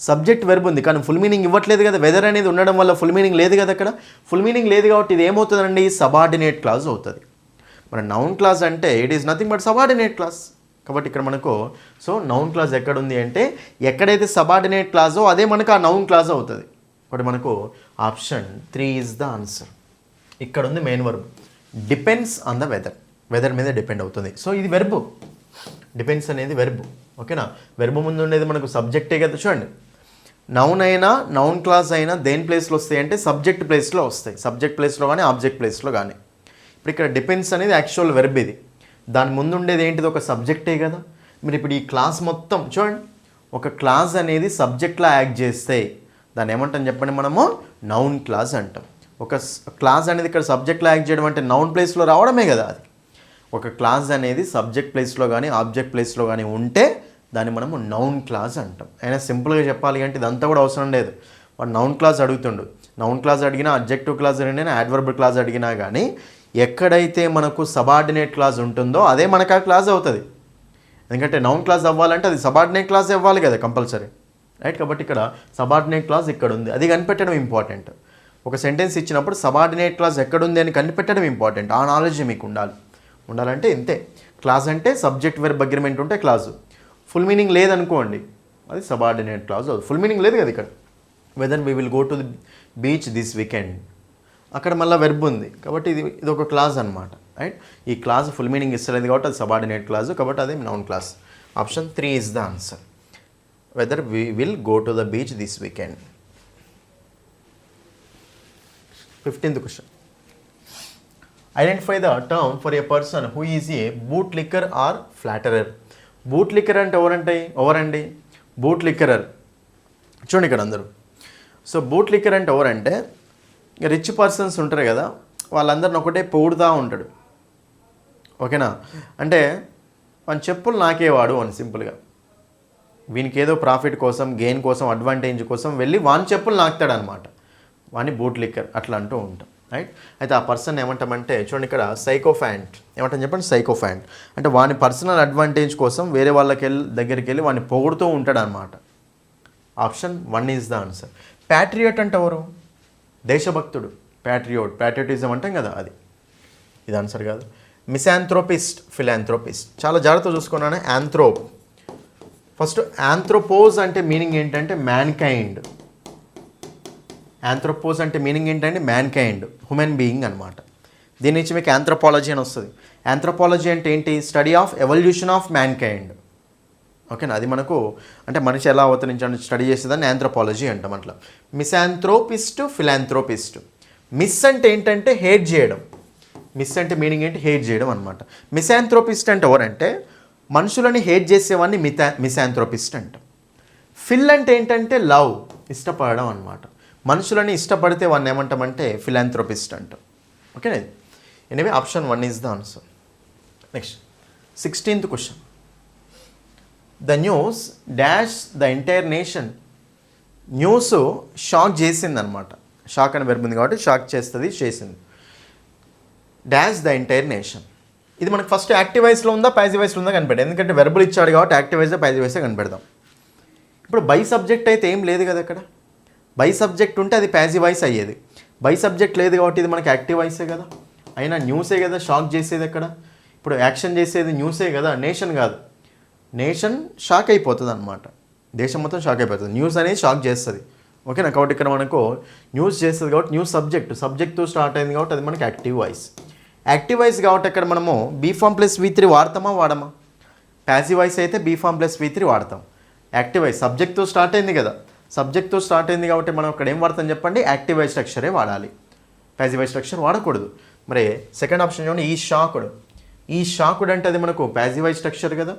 సబ్జెక్ట్ వెర్బ్ ఉంది కానీ ఫుల్ మీనింగ్ ఇవ్వట్లేదు కదా. వెదర్ అనేది ఉండడం వల్ల ఫుల్ మీనింగ్ లేదు కదా అక్కడ. ఫుల్ మీనింగ్ లేదు కాబట్టి ఇది ఏమవుతుందండి, సబార్డినేట్ క్లాజ్ అవుతుంది. మన నౌన్ క్లాజ్ అంటే it is nothing but subordinate clause. కాబట్టి ఇక్కడ మనకు సో నౌన్ క్లాజ్ ఎక్కడ ఉంది అంటే ఎక్కడైతే సబార్డినేట్ క్లాజో అదే మనకు ఆ నౌన్ క్లాజ్ అవుతుంది. కాబట్టి మనకు ఆప్షన్ 3 ఈజ్ ద ఆన్సర్. ఇక్కడ ఉంది main verb, depends on the weather, weather మీద డిపెండ్ అవుతుంది. సో ఇది వెర్బ్, డిపెండ్స్ అనేది వెర్బ్. ఓకేనా, వెర్బ్ ముందు ఉండేది మనకు సబ్జెక్టే కదా. చూడండి, నౌన్ అయినా నౌన్ క్లాజ్ అయినా దేని ప్లేస్లో వస్తాయి అంటే సబ్జెక్ట్ ప్లేస్లో వస్తాయి, సబ్జెక్ట్ ప్లేస్లో కానీ ఆబ్జెక్ట్ ప్లేస్లో కానీ. ఇప్పుడు ఇక్కడ డిపెండ్స్ అనేది యాక్చువల్ వెర్బ్, ఇది దాని ముందు ఉండేది ఏంటిది, ఒక సబ్జెక్టే కదా. మీరు ఇప్పుడు ఈ క్లాస్ మొత్తం చూడండి, ఒక క్లాజ్ అనేది సబ్జెక్ట్లా యాక్ట్ చేస్తే దాన్ని ఏమంటాం చెప్పండి, మనము నౌన్ క్లాజ్ అంటాం. ఒక క్లాజ్ అనేది ఇక్కడ సబ్జెక్ట్లో యాక్ట్ చేయడం అంటే నౌన్ ప్లేస్లో రావడమే కదా అది. ఒక క్లాజ్ అనేది సబ్జెక్ట్ ప్లేస్లో కానీ ఆబ్జెక్ట్ ప్లేస్లో కానీ ఉంటే దాన్ని మనము నౌన్ క్లాజ్ అంటాం. అయినా సింపుల్గా చెప్పాలి అంటే ఇదంతా కూడా అవసరం లేదు. వాడు నౌన్ క్లాజ్ అడుగుతుండు, నౌన్ క్లాజ్ అడిగినా, అడ్జెక్టివ్ క్లాజ్ అడిగినా, యాడ్వర్బ్ క్లాజ్ అడిగినా కానీ ఎక్కడైతే మనకు సబార్డినేట్ క్లాజ్ ఉంటుందో అదే మనకు ఆ క్లాజ్ అవుతుంది. ఎందుకంటే నౌన్ క్లాజ్ అవ్వాలంటే అది సబార్డినేట్ క్లాజ్ ఇవ్వాలి కదా కంపల్సరీ, రైట్. కాబట్టి ఇక్కడ సబార్డినేట్ క్లాజ్ ఇక్కడ ఉంది, అది కనిపెట్టడం ఇంపార్టెంట్. ఒక సెంటెన్స్ ఇచ్చినప్పుడు సబార్డినేట్ క్లాజ్ ఎక్కడుంది అని కనిపెట్టడం ఇంపార్టెంట్. ఆ నాలెడ్జ్ మీకు ఉండాలంటే ఇంతే. క్లాజ్ అంటే సబ్జెక్ట్ వెర్బ్ అగ్రిమెంట్ ఉంటే క్లాజు, ఫుల్ మీనింగ్ లేదనుకోండి అది సబార్డినేట్ క్లాజ్. ఫుల్ మీనింగ్ లేదు కదా ఇక్కడ, whether we will go to the beach this weekend, అక్కడ మళ్ళీ వెర్బ్ ఉంది కాబట్టి ఇది ఒక క్లాజ్ అనమాట, రైట్. ఈ క్లాజ్ ఫుల్ మీనింగ్ ఇస్తలేదు కాబట్టి అది సబార్డినేట్ క్లాజ్, కాబట్టి అది noun clause. Option 3 is the answer, whether we will go to the beach this weekend. 15th question, identify the term for a person who is a bootlicker or flatterer. Bootlicker అంటే ఎవరండి, boot లిక్కరర్. చూడండి ఇక్కడ అందరూ, so boot liquor అంటే ఎవరంటే rich persons ఉంటారు కదా, వాళ్ళందరిని ఒకటే పొగుడుతూ ఉంటాడు. ఓకేనా, అంటే వాని చెప్పులు నాకేవాడు అని సింపుల్గా, వీనికి ఏదో ప్రాఫిట్ కోసం, గెయిన్ కోసం, అడ్వాంటేజ్ కోసం వెళ్ళి వాని చెప్పులు నాకుతాడు అనమాట, వాని బూట్ లిక్కర్ అట్లా అంటూ ఉంటాం, రైట్. అయితే ఆ పర్సన్ ఏమంటామంటే చూడండి ఇక్కడ సైకోఫాంట్, ఏమంటాం చెప్పండి, సైకోఫాంట్. అంటే వాని పర్సనల్ అడ్వాంటేజ్ కోసం వేరే వాళ్ళకి దగ్గరికి వెళ్ళి వాడిని పొగుడుతూ ఉంటాడు అనమాట. Option 1 is the answer. Patriot అంటే ఎవరు, దేశభక్తుడు, ప్యాట్రియాటిజం అంటాం కదా అది, ఇది ఆన్సర్ కాదు. మిసాంథ్రోపిస్ట్, ఫిలాంథ్రోపిస్ట్. చాలా జాగ్రత్తగా చూసుకున్నాను. యాంథ్రోప్, ఫస్ట్ యాంథ్రోపోజ్ అంటే మీనింగ్ ఏంటంటే మ్యాన్ కైండ్. యాంథ్రోపోజ్ అంటే మీనింగ్ ఏంటంటే మ్యాన్ కైండ్, హ్యూమన్ బీయింగ్ అనమాట. దీని నుంచి మీకు యాంథ్రోపాలజీ అని వస్తుంది. యాంథ్రోపాలజీ అంటే ఏంటి, study of evolution of man kind. ఓకేనా, అది మనకు అంటే మనిషి ఎలా అవతరించాలని స్టడీ చేసేదాన్ని యాంథ్రోపాలజీ అంటాం అట్లా. మిసాంథ్రోపిస్ట్, ఫిలాంథ్రోపిస్ట్. మిస్ అంటే ఏంటంటే హేట్ చేయడం, మిస్ అంటే మీనింగ్ ఏంటి, హేట్ చేయడం అనమాట. మిసాంథ్రోపిస్ట్ అంటే ఎవరంటే మనుషులని హేట్ చేసేవాడిని మిసాంథ్రోపిస్ట్ అంటాం. ఫిల్ అంటే ఏంటంటే లవ్, ఇష్టపడడం అనమాట. మనుషులని ఇష్టపడితే వాడిని ఏమంటామంటే ఫిలాంథ్రోపిస్ట్ అంటాం. ఓకేనా, anyway option 1 is the answer. Next 16th question, the news dash the entire nation. News shock చేసింది అనమాట, షాక్ అని వెర్బ్ ఉంది కాబట్టి షాక్ చేస్తుంది, చేసింది. డాష్ ద ఎంటైర్ నేషన్, ఇది మనకు ఫస్ట్ యాక్టివ్ వాయిస్లో ఉందా ప్యాసివ్ వాయిస్లో ఉందా కనిపెడతాం, ఎందుకంటే వెర్బులు ఇచ్చాడు కాబట్టి యాక్టివ్ వాయిస్ ప్యాసివ్ వాయిసే కనిపెడతాం. ఇప్పుడు బై సబ్జెక్ట్ అయితే ఏం లేదు కదా అక్కడ, బై సబ్జెక్ట్ ఉంటే అది ప్యాసివ్ వాయిస్ అయ్యేది. బై సబ్జెక్ట్ లేదు కాబట్టి ఇది మనకి యాక్టివ్ వాయిసే కదా, అయినా న్యూసే కదా షాక్ చేసేది అక్కడ. ఇప్పుడు యాక్షన్ చేసేది న్యూసే కదా, నేషన్ కాదు. నేషన్ షాక్ అయిపోతుంది అనమాట, దేశం మొత్తం షాక్ అయిపోతుంది. న్యూస్ అనేది షాక్ చేస్తుంది. ఓకేనా, కాబట్టి ఇక్కడ మనకు న్యూస్ చేస్తుంది కాబట్టి న్యూస్ సబ్జెక్ట్తో స్టార్ట్ అయింది కాబట్టి అది మనకి యాక్టివ్ వాయిస్. యాక్టివ్ వాయిస్ కాబట్టి అక్కడ మనము బీ ఫామ్ ప్లస్ V3 వాడమా. ప్యాసివ్ వాయిస్ అయితే బీ ఫామ్ ప్లస్ V3 వాడతాం. యాక్టివ్ వాయిస్ సబ్జెక్ట్తో స్టార్ట్ అయింది కదా, సబ్జెక్ట్తో స్టార్ట్ అయింది కాబట్టి మనం అక్కడ ఏం వాడతాం చెప్పండి, యాక్టివ్ వాయిస్ స్ట్రక్చరే వాడాలి, ప్యాసివ్ వాయిస్ స్ట్రక్చర్ వాడకూడదు. మరి సెకండ్ ఆప్షన్ చూడండి, ఈ షాక్డ్ అంటే అది మనకు ప్యాసివ్ వాయిస్ స్ట్రక్చర్ కదా.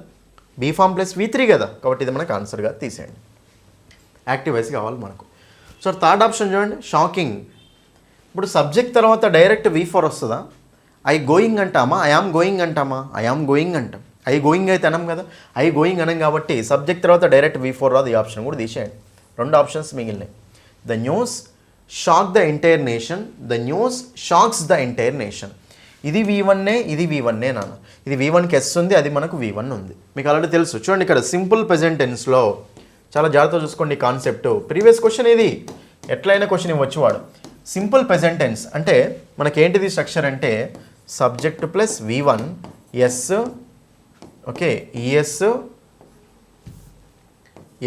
బీఫామ్ ప్లస్ V3 కదా, కాబట్టి ఇది మనకు ఆన్సర్గా తీసేయండి. యాక్టివ్ వాయిస్ కావాలి మనకు. సో థర్డ్ ఆప్షన్ చూడండి, షాకింగ్. ఇప్పుడు సబ్జెక్ట్ తర్వాత డైరెక్ట్ V4 వస్తుందా? ఐ గోయింగ్ అంటామా, ఐ ఆమ్ గోయింగ్ అంటామా? ఐ ఆమ్ గోయింగ్ అంటాం. ఐ గోయింగ్ అయితే అనం కదా, ఐ గోయింగ్ అనం కాబట్టి సబ్జెక్ట్ తర్వాత డైరెక్ట్ V4 రాదు. ఈ ఆప్షన్ కూడా తీసేయండి. 2 ఆప్షన్స్ మిగిలినాయి. The news shock the entire nation, the news shocks the entire nation. ఇది V1 ఇది V1 నాన్న. ఇది V1కి S ఉంది, అది మనకు V1 ఉంది. మీకు ఆల్రెడీ తెలుసు. చూడండి ఇక్కడ సింపుల్ ప్రెజెంట్ టెన్స్లో చాలా జాగ్రత్తగా చూసుకోండి కాన్సెప్ట్. ప్రీవియస్ క్వశ్చన్ ఇది, ఎట్లయినా క్వశ్చన్ ఇవ్వచ్చు వాడు. సింపుల్ ప్రెజెంట్ టెన్స్ అంటే మనకేంటిది స్ట్రక్చర్ అంటే subject plus V1 S, okay, ES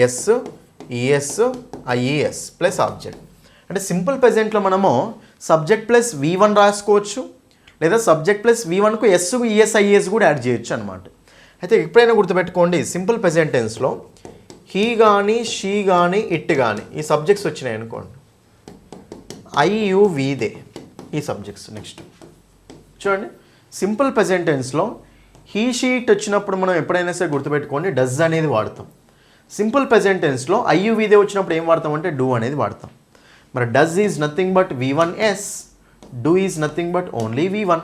S ES IES plus object. అంటే సింపుల్ ప్రెజెంట్లో మనము సబ్జెక్ట్ ప్లస్ V1 రాసుకోవచ్చు, లేదా సబ్జెక్ట్ ప్లస్ V1కు S ES IES కూడా యాడ్ చేయొచ్చు అనమాట. అయితే ఎప్పుడైనా గుర్తుపెట్టుకోండి, సింపుల్ ప్రెజెంట్ టెన్స్లో హీ కానీ షీ కానీ ఇట్ కానీ ఈ సబ్జెక్ట్స్ వచ్చినాయి అనుకోండి, IUVదే ఈ సబ్జెక్ట్స్. నెక్స్ట్ చూడండి, సింపుల్ ప్రెజెంట్ టెన్స్లో హీ షీ ఇట్ వచ్చినప్పుడు మనం ఎప్పుడైనా సరే గుర్తుపెట్టుకోండి డస్ అనేది వాడతాం. సింపుల్ ప్రెజెంట్ టెన్స్లో IUVదే వచ్చినప్పుడు ఏం వాడతాం అంటే డూ అనేది వాడతాం. మరి does is nothing but V1S, do is nothing but only V1.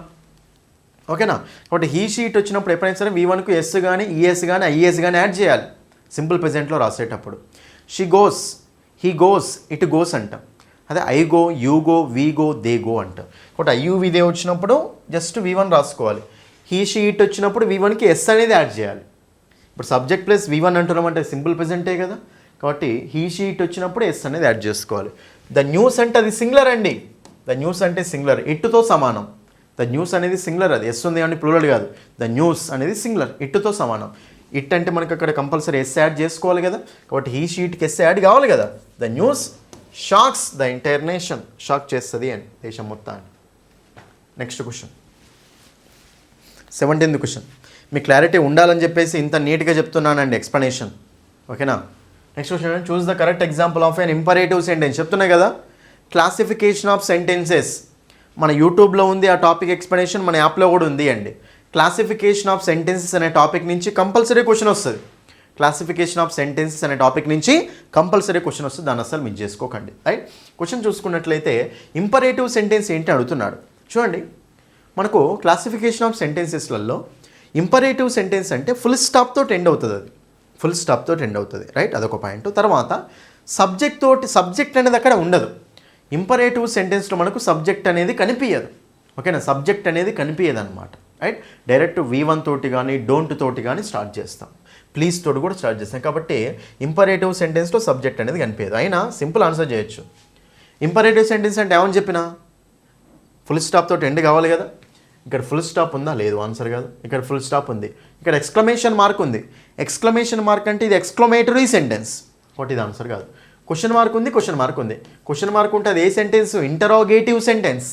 ఓకేనా? కాబట్టి హీ షీట్ వచ్చినప్పుడు ఎప్పుడైనా సరే V1కు S కానీ ES కానీ IES కానీ యాడ్ చేయాలి సింపుల్ ప్రెజెంట్లో రాసేటప్పుడు. She goes, he goes, it goes అంటాం. అదే I go, you go, we go, they go అంటాం. కాబట్టి IUVదే వచ్చినప్పుడు జస్ట్ V1 రాసుకోవాలి. హీ షీట్ వచ్చినప్పుడు V1కి S అనేది యాడ్ చేయాలి. ఇప్పుడు సబ్జెక్ట్ ప్లస్ V1 అంటున్నాం అంటే సింపుల్ ప్రెజెంటే కదా, కాబట్టి హీ షీట్ వచ్చినప్పుడు S అనేది యాడ్ చేసుకోవాలి. ద న్యూస్ అంటే అది సింగులర్ అండి. ద న్యూస్ అంటే సింగులర్, ఇట్టుతో సమానం. ద న్యూస్ అనేది సింగులర్, అది ఎస్ ఉంది కానీ ప్లూరల్ కాదు. ద న్యూస్ అనేది సింగులర్, ఇట్టుతో సమానం. ఇట్ అంటే మనకి అక్కడ కంపల్సరీ ఎస్ యాడ్ చేసుకోవాలి కదా, కాబట్టి హీ షీట్కి ఎస్ యాడ్ కావాలి కదా. The news shocks the entire nation, shock చేస్తుంది అని దేశం మొత్తాన్ని. Next question 17th question. మీ క్లారిటీ ఉండాలని చెప్పేసి ఇంత నీట్గా చెప్తున్నానండి ఎక్స్ప్లెనేషన్, ఓకేనా? Next question, choose the correct example of an imperative sentence. చెప్తున్నాయి కదా క్లాసిఫికేషన్ ఆఫ్ సెంటెన్సెస్, మన యూట్యూబ్లో ఉంది ఆ టాపిక్ ఎక్స్ప్లెనేషన్, మన యాప్లో కూడా ఉంది అండి. క్లాసిఫికేషన్ ఆఫ్ సెంటెన్సెస్ అనే టాపిక్ నుంచి కంపల్సరీ క్వశ్చన్ వస్తుంది. క్లాసిఫికేషన్ ఆఫ్ సెంటెన్సెస్ అనే టాపిక్ నుంచి కంపల్సరీ క్వశ్చన్ వస్తుంది, దాన్ని అసలు మిస్ చేసుకోకండి. రైట్? క్వశ్చన్ చూసుకున్నట్లయితే ఇంపరేటివ్ సెంటెన్స్ ఏంటి అడుగుతున్నాడు. చూడండి, మనకు క్లాసిఫికేషన్ ఆఫ్ సెంటెన్సెస్లలో ఇంపరేటివ్ సెంటెన్స్ అంటే ఫుల్ స్టాప్తో ఎండ్ అవుతుంది. అది ఫుల్ స్టాప్తో ఎండ్ అవుతుంది. రైట్? అదొక పాయింట్. తర్వాత సబ్జెక్ట్ అనేది అక్కడ ఉండదు. ఇంపరేటివ్ సెంటెన్స్లో మనకు సబ్జెక్ట్ అనేది కనిపించదు. ఓకేనా? సబ్జెక్ట్ అనేది కనిపించదు అనమాట. రైట్? డైరెక్ట్ V1 తోటి కానీ డోంట్ తోటి కానీ స్టార్ట్ చేస్తాం, ప్లీజ్ తోటి కూడా స్టార్ట్ చేస్తాం. కాబట్టి ఇంపరేటివ్ సెంటెన్స్లో సబ్జెక్ట్ అనేది కనిపించదు. అయినా సింపుల్ ఆన్సర్ చేయొచ్చు. ఇంపరేటివ్ సెంటెన్స్ అంటే ఏమని చెప్పినా ఫుల్ స్టాప్ తోటి ఎండ్ కావాలి కదా. ఇక్కడ ఫుల్ స్టాప్ ఉందా? లేదు, ఆన్సర్ కాదు. ఇక్కడ ఫుల్ స్టాప్ ఉంది, ఇక్కడ ఎక్స్క్లమేషన్ మార్క్ ఉంది. ఎక్స్క్లమేషన్ మార్క్ అంటే ఇది ఎక్స్క్లమేటరీ సెంటెన్స్, కాబట్టి ఇది ఆన్సర్ కాదు. క్వశ్చన్ మార్క్ ఉంది, క్వశ్చన్ మార్క్ ఉంది. క్వశ్చన్ మార్క్ ఉంటే అది ఏ సెంటెన్స్? Interrogative sentence.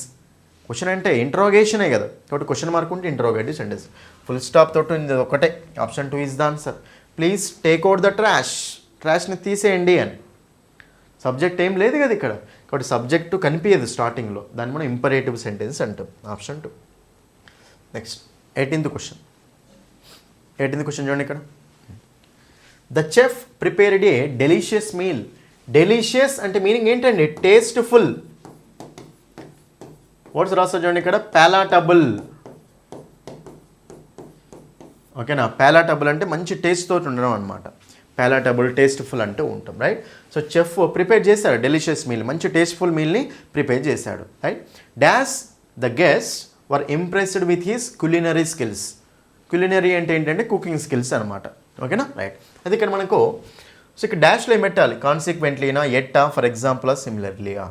క్వశ్చన్ అంటే ఇంటరోగేషనే కదా, కాబట్టి క్వశ్చన్ మార్క్ ఉంటే ఇంటరోగేటివ్ సెంటెన్స్. ఫుల్ స్టాప్ తోటి ఉంది ఒకటే. Option 2 is the answer. Please take out the trash, ట్రాష్ని తీసేయండి అని. సబ్జెక్ట్ ఏం లేదు కదా ఇక్కడ, కాబట్టి సబ్జెక్టు కనిపించదు స్టార్టింగ్లో, దాన్ని మనం ఇంపరేటివ్ సెంటెన్స్ అంటాం. Option 2. Next 18th question. 18th question చూడండి ఇక్కడ. The chef prepared A delicious meal. Delicious అంటే మీనింగ్ ఏంటండి? టేస్ట్ఫుల్. వర్డ్స్ రాస్తా చూడండి ఇక్కడ. ప్యాలాటబుల్. ఓకేనా? ప్యాలాటబుల్ అంటే మంచి టేస్ట్ తోటి ఉండడం అనమాట. ప్యాలాటబుల్, టేస్ట్ఫుల్ అంటూ ఉంటాం. రైట్? సో చెఫ్ ప్రిపేర్ చేశాడు డెలిషియస్ మీల్, మంచి టేస్ట్ఫుల్ మీల్ని ప్రిపేర్ చేశాడు. Right? Dash the guest were impressed with his culinary skills. Culinary అంటే ఏంటంటే కుకింగ్ స్కిల్స్ అనమాట. ఓకేనా? రైట్. అది ఇక్కడ మనకు సో ఇక్కడ డాష్లో ఏం పెట్టాలి? కాన్సిక్వెంట్లీనా, ఎట్టా, ఫర్ ఎగ్జాంపుల్, సిమిలర్లీగా.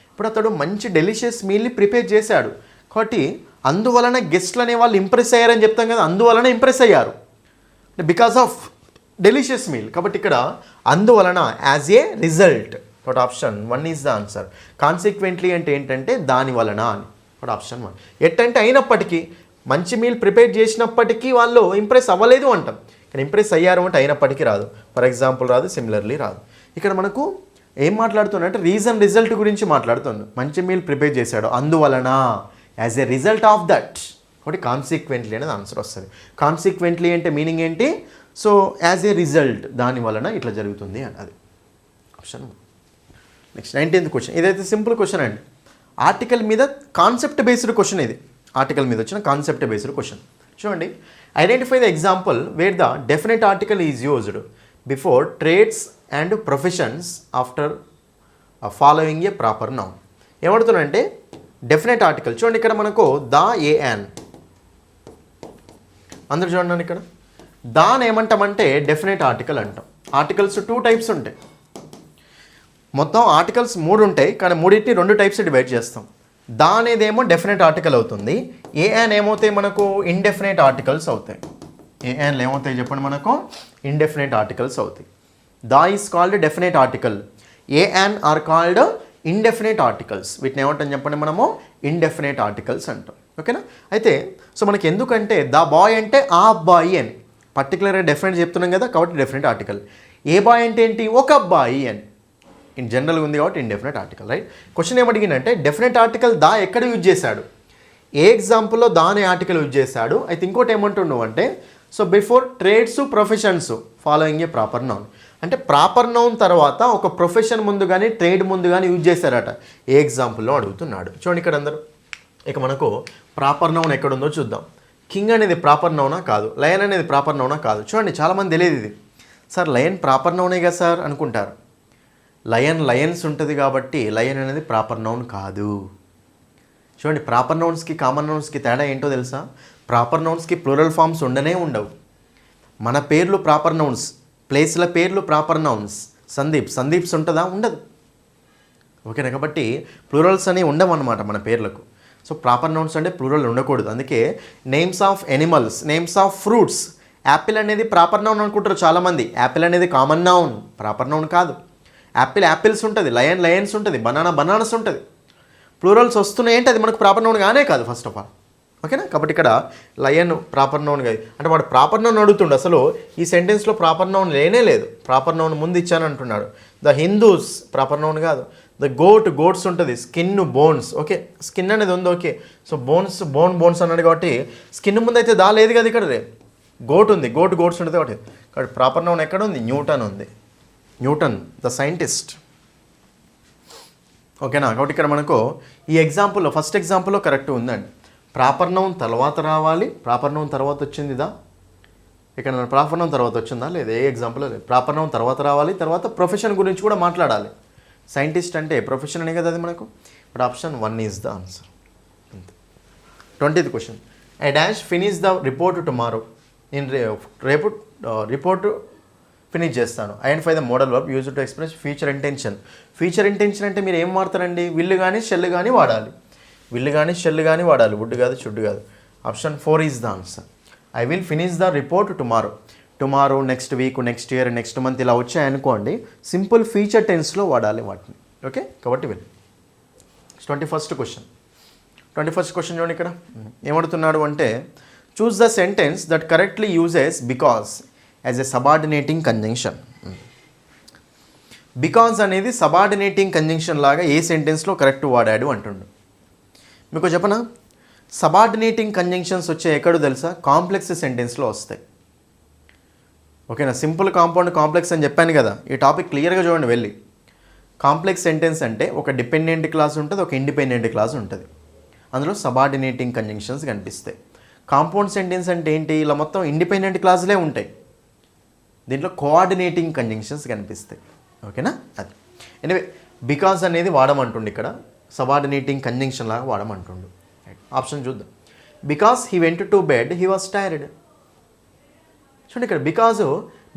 ఇప్పుడు అతడు మంచి డెలిషియస్ మీల్ని ప్రిపేర్ చేశాడు కాబట్టి అందువలన గెస్ట్లు అనే వాళ్ళు ఇంప్రెస్ అయ్యారని చెప్తాం కదా, అందువలన ఇంప్రెస్ అయ్యారు బికాస్ ఆఫ్ డెలిషియస్ మీల్. కాబట్టి ఇక్కడ అందువలన యాజ్ ఏ రిజల్ట్. కాబట్టి option 1 is the answer. Consequently అంటే ఏంటంటే దాని వలన అని. కాబట్టి ఆప్షన్ 1. ఎట్టంటే అయినప్పటికీ, మంచి మీల్ ప్రిపేర్ చేసినప్పటికీ వాళ్ళు ఇంప్రెస్ అవ్వలేదు అంటాం. కానీ ఇంప్రెస్ అయ్యారు అంటే అయినప్పటికీ రాదు, ఫర్ ఎగ్జాంపుల్ రాదు, సిమిలర్లీ రాదు. ఇక్కడ మనకు ఏం మాట్లాడుతున్నట్టు రీజన్ రిజల్ట్ గురించి మాట్లాడుతుంది. మంచి మీల్ ప్రిపేర్ చేశాడు అందువలన, as a result of that. కాబట్టి కాన్సిక్వెంట్లీ అనేది ఆన్సర్ వస్తుంది. కాన్సిక్వెంట్లీ అంటే మీనింగ్ ఏంటి? సో యాజ్ ఏ రిజల్ట్ దాని వలన ఇట్లా జరుగుతుంది అని అది ఆప్షన్. Next 19th question. ఇదైతే సింపుల్ క్వశ్చన్ అండి. ఆర్టికల్ మీద కాన్సెప్ట్ బేస్డ్ క్వశ్చన్ ఇది. ఆర్టికల్ మీద వచ్చిన కాన్సెప్ట్ బేస్డ్ క్వశ్చన్. చూడండి, identify the example where the definite article is used before trades and professions after following a proper noun. ఏమడుతున్నానంటే definite article చూడండి, ఇక్కడ మనకు ద ఏఎన్ అందరూ చూడండి, ఇక్కడ దాని ఏమంటామంటే డెఫినెట్ ఆర్టికల్ అంటాం. ఆర్టికల్స్ 2 టైప్స్ ఉంటాయి. మొత్తం ఆర్టికల్స్ 3 ఉంటాయి, కానీ మూడింటిని 2 టైప్స్ డివైడ్ చేస్తాం. దా అనేదేమో డెఫినెట్ ఆర్టికల్ అవుతుంది. ఏఎన్ ఏమవుతాయి మనకు ఇండెఫినెట్ ఆర్టికల్స్ అవుతాయి. ఏఎన్లు ఏమవుతాయి చెప్పండి, మనకు ఇండెఫినెట్ ఆర్టికల్స్ అవుతాయి. The is called definite article, a an are called indefinite articles. వీటిని ఏమంటాం చెప్పండి, మనము ఇండెఫినెట్ ఆర్టికల్స్ అంటాం. ఓకేనా? అయితే సో మనకి ఎందుకంటే ద బాయ్ అంటే ఆ అబ్బాయి అని పర్టికులర్గా డెఫినెట్ చెప్తున్నాం కదా, కాబట్టి డెఫినెట్ ఆర్టికల్. ఏ బాయ్ అంటే ఏంటి, ఒక అబ్బాయి అని ఇన్ జనరల్గా ఉంది కాబట్టి ఇండెఫినెట్ ఆర్టికల్. రైట్? క్వశ్చన్ ఏమడిగిందంటే డెఫినెట్ ఆర్టికల్ దా ఎక్కడ యూజ్ చేశాడు, ఏ ఎగ్జాంపుల్లో దాని ఆర్టికల్ యూజ్ చేశాడు. అయితే ఇంకోటి ఏమంటుండవు అంటే so before trades professions following a proper noun. అంటే ప్రాపర్ నౌన్ తర్వాత ఒక ప్రొఫెషన్ ముందు కానీ ట్రేడ్ ముందు కానీ యూజ్ చేశారట. ఏ ఎగ్జాంపుల్లో అడుగుతున్నాడు. చూడండి ఇక్కడ అందరూ, ఇక మనకు ప్రాపర్ నౌన్ ఎక్కడుందో చూద్దాం. కింగ్ అనేది ప్రాపర్ నౌనా కాదు, లయన్ అనేది ప్రాపర్ నౌనా కాదు. చూడండి చాలామంది తెలియదు ఇది. సార్ లయన్ ప్రాపర్ నౌనే కదా సార్ అనుకుంటారు. లయన్స్ ఉంటుంది కాబట్టి లయన్ అనేది ప్రాపర్ నౌన్ కాదు. చూడండి, ప్రాపర్ నౌన్స్కి కామన్ నౌన్స్కి తేడా ఏంటో తెలుసా? ప్రాపర్ నౌన్స్కి ప్లూరల్ ఫామ్స్ ఉండనే ఉండవు. మన పేర్లు ప్రాపర్ నౌన్స్, ప్లేస్ల పేర్లు ప్రాపర్ నౌన్స్. సందీప్స్ ఉంటుందా? ఉండదు. ఓకేనా? కాబట్టి ప్లూరల్స్ అనేవి ఉండవు అన్నమాట మన పేర్లకు. సో ప్రాపర్ నౌన్స్ అంటే ప్లూరల్ ఉండకూడదు. అందుకే names of animals, names of fruits. Apple అనేది ప్రాపర్ నౌన్ అనుకుంటారు చాలామంది. యాపిల్ అనేది కామన్ నౌన్, ప్రాపర్ నౌన్ కాదు. యాపిల్స్ ఉంటుంది, లయన్స్ ఉంటుంది, బనానాస్ ఉంటుంది. ప్లూరల్స్ వస్తున్నాయి అంటే అది మనకు ప్రాపర్ నౌన్ గానే కాదు ఫస్ట్ ఆఫ్ ఆల్. ఓకేనా? కాబట్టి ఇక్కడ లయన్ ప్రాపర్ నౌన్ కాదు. అంటే వాడు ప్రాపర్ నౌన్ అడుగుతుండు. అసలు ఈ సెంటెన్స్లో ప్రాపర్ నౌన్ లేనే లేదు. ప్రాపర్ నౌన్ ముందు ఇచ్చాను అంటున్నాడు. ద హిందూస్ ప్రాపర్ నౌన్ కాదు. ద గోట్స్ ఉంటుంది. Skin, bones. ఓకే, స్కిన్ అనేది ఉంది. ఓకే, సో బోన్స్ అన్నాడు కాబట్టి స్కిన్ ముందు అయితే దా లేదు కదా. ఇక్కడ గోట్ ఉంది, గోట్స్ ఉంటుంది కాబట్టి. కాబట్టి ప్రాపర్ నౌన్ ఎక్కడ ఉంది? న్యూటన్ ఉంది. Newton the scientist. ఓకేనా? కాబట్టి ఇక్కడ మనకు ఈ ఎగ్జాంపుల్లో ఫస్ట్ ఎగ్జాంపుల్లో కరెక్ట్ ఉందండి. ప్రాపర్ నౌన్ తర్వాత రావాలి. ప్రాపర్ నౌన్ తర్వాత వచ్చింది ఇదా? ఇక్కడ ప్రాపర్ నౌన్ తర్వాత వచ్చిందా? లేదు. ఏ ఎగ్జాంపుల్లో లేదు. ప్రాపర్ నౌన్ తర్వాత రావాలి. తర్వాత ప్రొఫెషన్ గురించి కూడా మాట్లాడాలి. సైంటిస్ట్ అంటే ప్రొఫెషన్ అనే కదా అది మనకు. ఇప్పుడు ఆప్షన్ 1 ఈజ్ ద ఆన్సర్. అంతే. 20th question. I dash finish the report tomorrow. నేను రేపు రిపోర్ట్ ఫినిష్ చేస్తాను. Identify the model verb use to express future intention. Future intention అంటే మీరు ఏం వాడతారండి? విల్ కానీ షెల్ కానీ వాడాలి. విల్ కానీ షెల్ కానీ వాడాలి. వుడ్ కాదు, షుడ్ కాదు. Option 4 is the answer. I will finish the report tomorrow, next week, next year, next month ఇలా వచ్చాయనుకోండి, సింపుల్ ఫ్యూచర్ టెన్స్లో వాడాలి వాటిని. ఓకే, కాబట్టి విల్. 21st క్వశ్చన్ చూడండి. ఇక్కడ ఏమడుతున్నాడు అంటే చూస్ the sentence that correctly uses because as a subordinating conjunction. Because అనేది subordinating conjunction లాగా ఏ సెంటెన్స్లో correct వాడాడు అంటుండు. మీకు చెప్పనా, సబార్డినేటింగ్ కంజంక్షన్స్ వచ్చే ఎక్కడో తెలుసా? కాంప్లెక్స్ సెంటెన్స్లో వస్తాయి. ఓకేనా? సింపుల్, కాంపౌండ్, కాంప్లెక్స్ అని చెప్పాను కదా. ఈ టాపిక్ క్లియర్గా చూడండి వెళ్ళి. కాంప్లెక్స్ సెంటెన్స్ అంటే ఒక డిపెండెంట్ క్లాస్ ఉంటుంది, ఒక ఇండిపెండెంట్ క్లాస్ ఉంటుంది. అందులో సబార్డినేటింగ్ కంజంక్షన్స్ కనిపిస్తాయి. కాంపౌండ్ సెంటెన్స్ అంటే ఏంటి? ఇలా మొత్తం ఇండిపెండెంట్ క్లాసులే ఉంటాయి. దీంట్లో కోఆర్డినేటింగ్ కంజంక్షన్స్ కనిపిస్తాయి. ఓకేనా? అది ఎనివే బికాజ్ అనేది వాడమంటుండు. ఇక్కడ సబార్డినేటింగ్ కంజంక్షన్ లాగా వాడమంటుండు. ఆప్షన్ చూద్దాం. Because he went to bed he was tired. చూడండి ఇక్కడ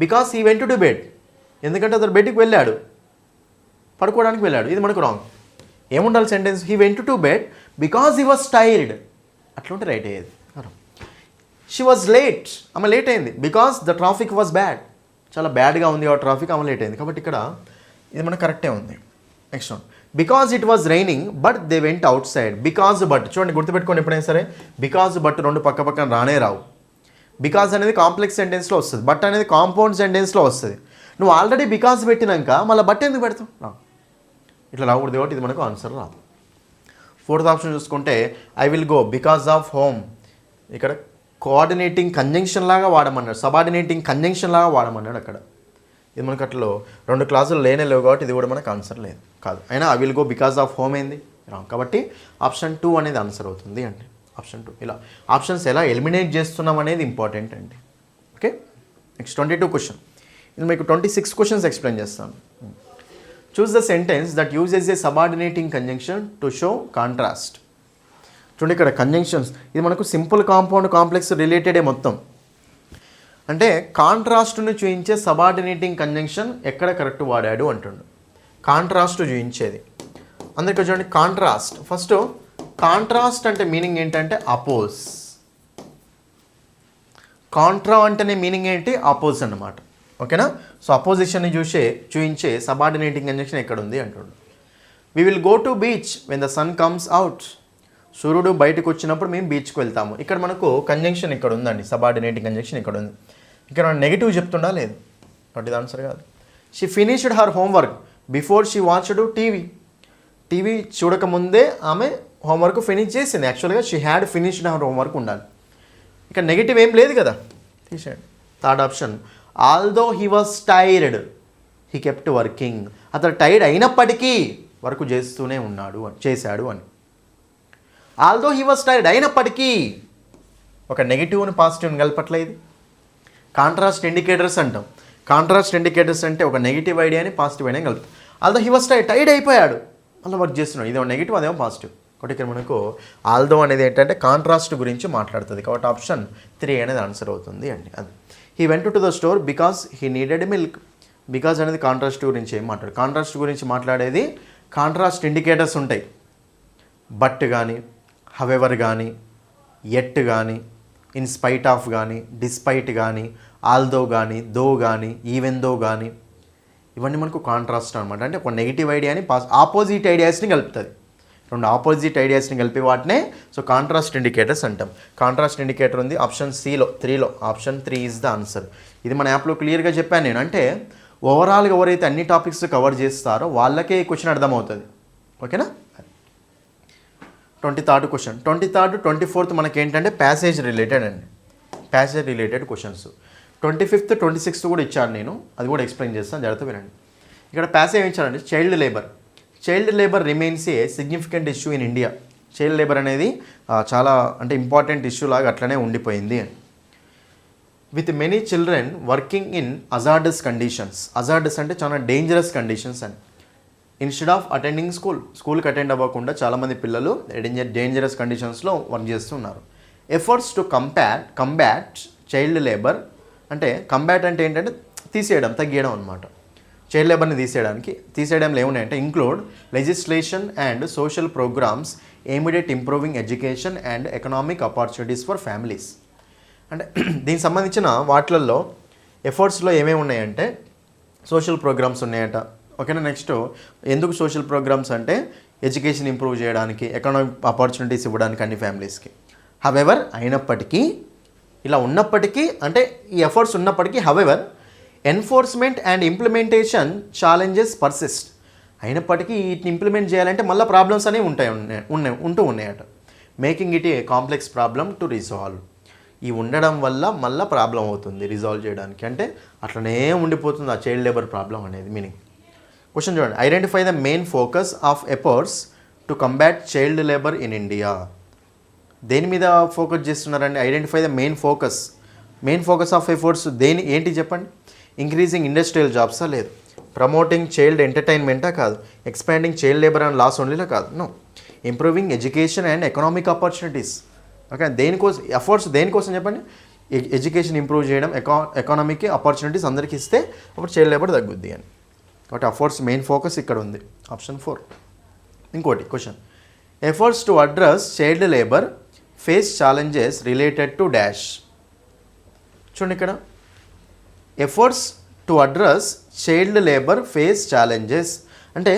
because he went to bed, ఎందుకంటే అతను బెడ్కి వెళ్ళాడు, పడుకోవడానికి వెళ్ళాడు. ఇది మనకు రాంగ్. ఏముండాలి sentence? He went to bed because he was tired. అట్లుంటే రైట్ అయ్యేది. షీ వాజ్ లేట్, ఆమె లేట్ అయింది. Because the traffic was bad, చాలా బ్యాడ్గా ఉంది కాబట్టి ట్రాఫిక్, ఆమె లేట్ అయింది. కాబట్టి ఇక్కడ ఇది మనకు కరెక్టే ఉంది. Next one. Because it was raining but they went out side. Because but, చూడండి గుర్తుపెట్టుకోండి ఎప్పుడైనా సరే, బికాజ్ బట్ రెండు పక్క పక్కన రానే రావు. బికాజ్ అనేది కాంప్లెక్స్ సెంటెన్స్లో వస్తుంది, బట్ అనేది కాంపౌండ్ సెంటెన్స్లో వస్తుంది. నువ్వు ఆల్రెడీ బికాజ్ పెట్టినాక మళ్ళీ బట్ ఎందుకు పెడతావు? ఇట్లా రాకూడదు కాబట్టి ఇది మనకు ఆన్సర్ రాదు. 4th ఆప్షన్ చూసుకుంటే I will go because of home. ఇక్కడ కోఆర్డినేటింగ్ కంజంక్షన్ లాగా వాడమన్నాడు, సబార్డినేటింగ్ కంజంక్షన్ లాగా వాడమన్నాడు అక్కడ. ఇది మనకు అట్లా 2 క్లాసులు లేవు కాబట్టి ఇది కూడా మనకు ఆన్సర్ లేదు కాదు. అయినా I will go because of home ఏంది రాంగ్, కాబట్టి ఆప్షన్ 2 అనేది ఆన్సర్ అవుతుంది అండి. ఆప్షన్ 2. ఇలా ఆప్షన్స్ ఎలా ఎలిమినేట్ చేస్తున్నాం అనేది ఇంపార్టెంట్ అండి. Okay, next 22 question. ఇది మీకు 26 క్వశ్చన్స్ ఎక్స్ప్లెయిన్ చేస్తాను. చూస్ the sentence that uses A subordinating conjunction to show contrast. చూడండి ఇక్కడ కంజంక్షన్స్, ఇది మనకు సింపుల్ కాంపౌండ్ కాంప్లెక్స్ రిలేటెడే మొత్తం. అంటే కాంట్రాస్ట్ను చూయించే సబార్డినేటింగ్ కంజంక్షన్ ఎక్కడ కరెక్ట్ వాడాడు అంటుండు. కాంట్రాస్ట్ చూయించేది అందరికీ చూడండి. కాంట్రాస్ట్, ఫస్ట్ కాంట్రాస్ట్ అంటే మీనింగ్ ఏంటంటే అపోజ్. కాంట్రా అంటేనే మీనింగ్ ఏంటి, అపోజ్ అన్నమాట. ఓకేనా. సో అపోజిషన్ని చూయించే సబార్డినేటింగ్ కంజంక్షన్ ఎక్కడ ఉంది అంటుండు. We will go to beach when the sun comes out. సూర్యుడు బయటకు వచ్చినప్పుడు మేము బీచ్కి వెళ్తాము. ఇక్కడ మనకు కంజంక్షన్ ఇక్కడ ఉందండి, సబార్డినేటింగ్ కంజంక్షన్ ఇక్కడ ఉంది. ఇక్కడ మనం నెగిటివ్ చెప్తుండా లేదు, వాట్ ఇది ఆన్సర్ కాదు. She finished her homework before she watched TV. TV చూడకముందే ఆమె హోంవర్క్ ఫినిష్ చేసింది. యాక్చువల్గా she had finished her homework ఉండాలి. ఇక్కడ నెగిటివ్ ఏం లేదు కదా, తీసేయండి. Third option, although he was tired he kept working. అతను టైర్డ్ అయినప్పటికీ వర్క్ చేస్తూనే చేశాడు అని. ఆల్దో హీ వాజ్ టైర్డ్ అయినప్పటికీ ఒక నెగిటివ్ని పాజిటివ్ని కలపట్లే. ఇది కాంట్రాస్ట్ ఇండికేటర్స్ అంటాం. కాంట్రాస్ట్ ఇండికేటర్స్ అంటే ఒక నెగిటివ్ ఐడియాని పాజిటివ్ ఐడియా కలుపుతాం. ఆల్దో హీ వాజ్ టైర్డ్ అయిపోయాడు, మళ్ళీ వర్క్ చేస్తున్నాడు. ఇదేమో నెగిటివ్, అదేమో పాజిటివ్. కాబట్టి ఇక్కడ మనకు ఆల్దో అనేది ఏంటంటే కాంట్రాస్ట్ గురించి మాట్లాడుతుంది. కాబట్టి ఆప్షన్ 3 అనేది ఆన్సర్ అవుతుంది అండి. అది he went to the store because he needed milk. Because అనేది కాంట్రాస్ట్ గురించి ఏం మాట్లాడు. కాంట్రాస్ట్ గురించి మాట్లాడేది కాంట్రాస్ట్ ఇండికేటర్స్ ఉంటాయి. బట్ కానీ, హవెవర్ కానీ, ఎట్ కానీ, ఇన్ స్పైట్ ఆఫ్ కానీ, డిస్పైట్ కానీ, ఆల్దో కానీ, దో కానీ, ఈవెన్ దో కానీ, ఇవన్నీ మనకు కాంట్రాస్ట్ అనమాట. అంటే ఒక నెగిటివ్ ఐడియాని ఆపోజిట్ ఐడియాస్ని కలుపుతుంది. 2 ఆపోజిట్ ఐడియాస్ని కలిపి వాటినే సో కాంట్రాస్ట్ ఇండికేటర్స్ అంటాం. కాంట్రాస్ట్ ఇండికేటర్ ఉంది ఆప్షన్ 3లో. Option 3 is the answer. ఇది మన యాప్లో క్లియర్గా చెప్పాను నేను. అంటే ఓవరాల్గా ఎవరైతే అన్ని టాపిక్స్ కవర్ చేస్తారో వాళ్ళకే ఈ క్వశ్చన్ అర్థమవుతుంది. ఓకేనా. 23rd question. 23rd 24th మనకి ఏంటంటే ప్యాసేజ్ రిలేటెడ్ అండి. Passage related questions. 25th 26th కూడా ఇచ్చాను నేను, అది కూడా ఎక్స్ప్లెయిన్ చేస్తాను, జాగ్రత్త వినండి. ఇక్కడ ప్యాసేజ్ ఇచ్చానండి, child labour. Child labour remains a significant issue in India. Child labour అనేది చాలా అంటే ఇంపార్టెంట్ ఇష్యూ లాగా అట్లనే ఉండిపోయింది అని. With many children working in hazardous conditions. Hazardous అంటే చాలా డేంజరస్ కండిషన్స్ అని. ఇన్స్టెడ్ ఆఫ్ అటెండింగ్ స్కూల్కి అటెండ్ అవ్వకుండా చాలామంది పిల్లలు డేంజరస్ కండిషన్స్లో వర్క్ చేస్తున్నారు. Efforts to combat child labour. అంటే కంబ్యాట్ అంటే ఏంటంటే తీసేయడం, తగ్గియడం అనమాట. చైల్డ్ లేబర్ని తీసేయడంలో ఏమున్నాయంటే include legislation and social programmes aimed at improving education and economic opportunities for families. అంటే దీనికి సంబంధించిన వాటిల్లో ఎఫర్ట్స్లో ఏమేమి ఉన్నాయంటే సోషల్ ప్రోగ్రామ్స్ ఉన్నాయట. ఓకేనా. నెక్స్ట్ ఎందుకు సోషల్ ప్రోగ్రామ్స్ అంటే ఎడ్యుకేషన్ ఇంప్రూవ్ చేయడానికి, ఎకనామిక్ ఆపర్చునిటీస్ ఇవ్వడానికి అన్ని ఫ్యామిలీస్కి. హవెవర్ అయినప్పటికీ, ఇలా ఉన్నప్పటికీ అంటే ఈ ఎఫర్ట్స్ ఉన్నప్పటికీ, however enforcement and implementation challenges persist. అయినప్పటికీ వీటిని ఇంప్లిమెంట్ చేయాలంటే మళ్ళీ ప్రాబ్లమ్స్ అనేవి ఉంటూ ఉన్నాయట. Making it A complex problem to resolve. ఈ ఉండడం వల్ల మళ్ళీ ప్రాబ్లం అవుతుంది రిజాల్వ్ చేయడానికి. అంటే అట్లనే ఉండిపోతుంది ఆ చైల్డ్ లేబర్ ప్రాబ్లం అనేది మీనింగ్. క్వశ్చన్ చూడండి. Identify the main focus of efforts to combat child labour in India. దేని మీద ఫోకస్ చేస్తున్నారండి? Identify the main focus of efforts ఏంటి చెప్పండి. ఇంక్రీజింగ్ ఇండస్ట్రియల్ జాబ్సా? లేదు. ప్రమోటింగ్ చైల్డ్ ఎంటర్టైన్మెంటా? కాదు. Expanding child labour and laws ఓన్లీలా? కాదు. No. Improving education and economic opportunities. Okay. దేనికోసం ఎఫర్ట్స్? దేనికోసం చెప్పండి. ఎడ్యుకేషన్ ఇంప్రూవ్ చేయడం, ఎకానమీకి ఆపర్చునిటీస్ అందరికీ ఇస్తే అప్పుడు చైల్డ్ లేబర్ తగ్గుద్ది అని. కాబట్టి ఎఫర్ట్స్ మెయిన్ ఫోకస్ ఇక్కడ ఉంది, ఆప్షన్ 4. ఇంకోటి question. Efforts to address child labour face challenges related to dash. చూడండి ఇక్కడ efforts to address child labour face challenges అంటే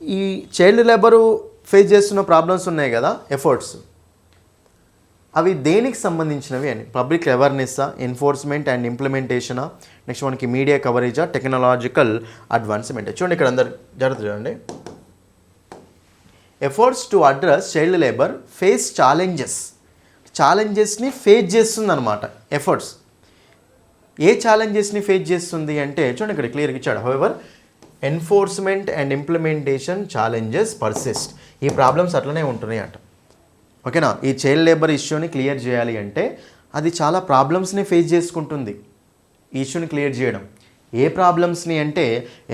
ఈ చైల్డ్ లేబరు ఫేస్ చేస్తున్న ప్రాబ్లమ్స్ ఉన్నాయి కదా ఎఫర్ట్స్, అవి దేనికి సంబంధించినవి అని. పబ్లిక్ అవేర్నెస్సా, ఎన్ఫోర్స్మెంట్ అండ్ ఇంప్లిమెంటేషనా, నెక్స్ట్ మనకి మీడియా కవరేజా, టెక్నాలజికల్ అడ్వాన్స్మెంట్. చూడండి ఇక్కడ అందరు జాగ్రత్త చూడండి. Efforts to address child labour face challenges. ఛాలెంజెస్ని ఫేస్ చేస్తుంది అనమాట. ఎఫర్ట్స్ ఏ ఛాలెంజెస్ని ఫేస్ చేస్తుంది అంటే చూడండి ఇక్కడ క్లియర్గా ఇచ్చాడు. However enforcement and implementation challenges persist. ఈ ప్రాబ్లమ్స్ అట్లనే ఉంటున్నాయి అంట. ఓకేనా, ఈ చైల్డ్ లేబర్ ఇష్యూని క్లియర్ చేయాలి అంటే అది చాలా ప్రాబ్లమ్స్ని ఫేస్ చేసుకుంటుంది. ఈ ఇష్యూని క్లియర్ చేయడం ఏ ప్రాబ్లమ్స్ని అంటే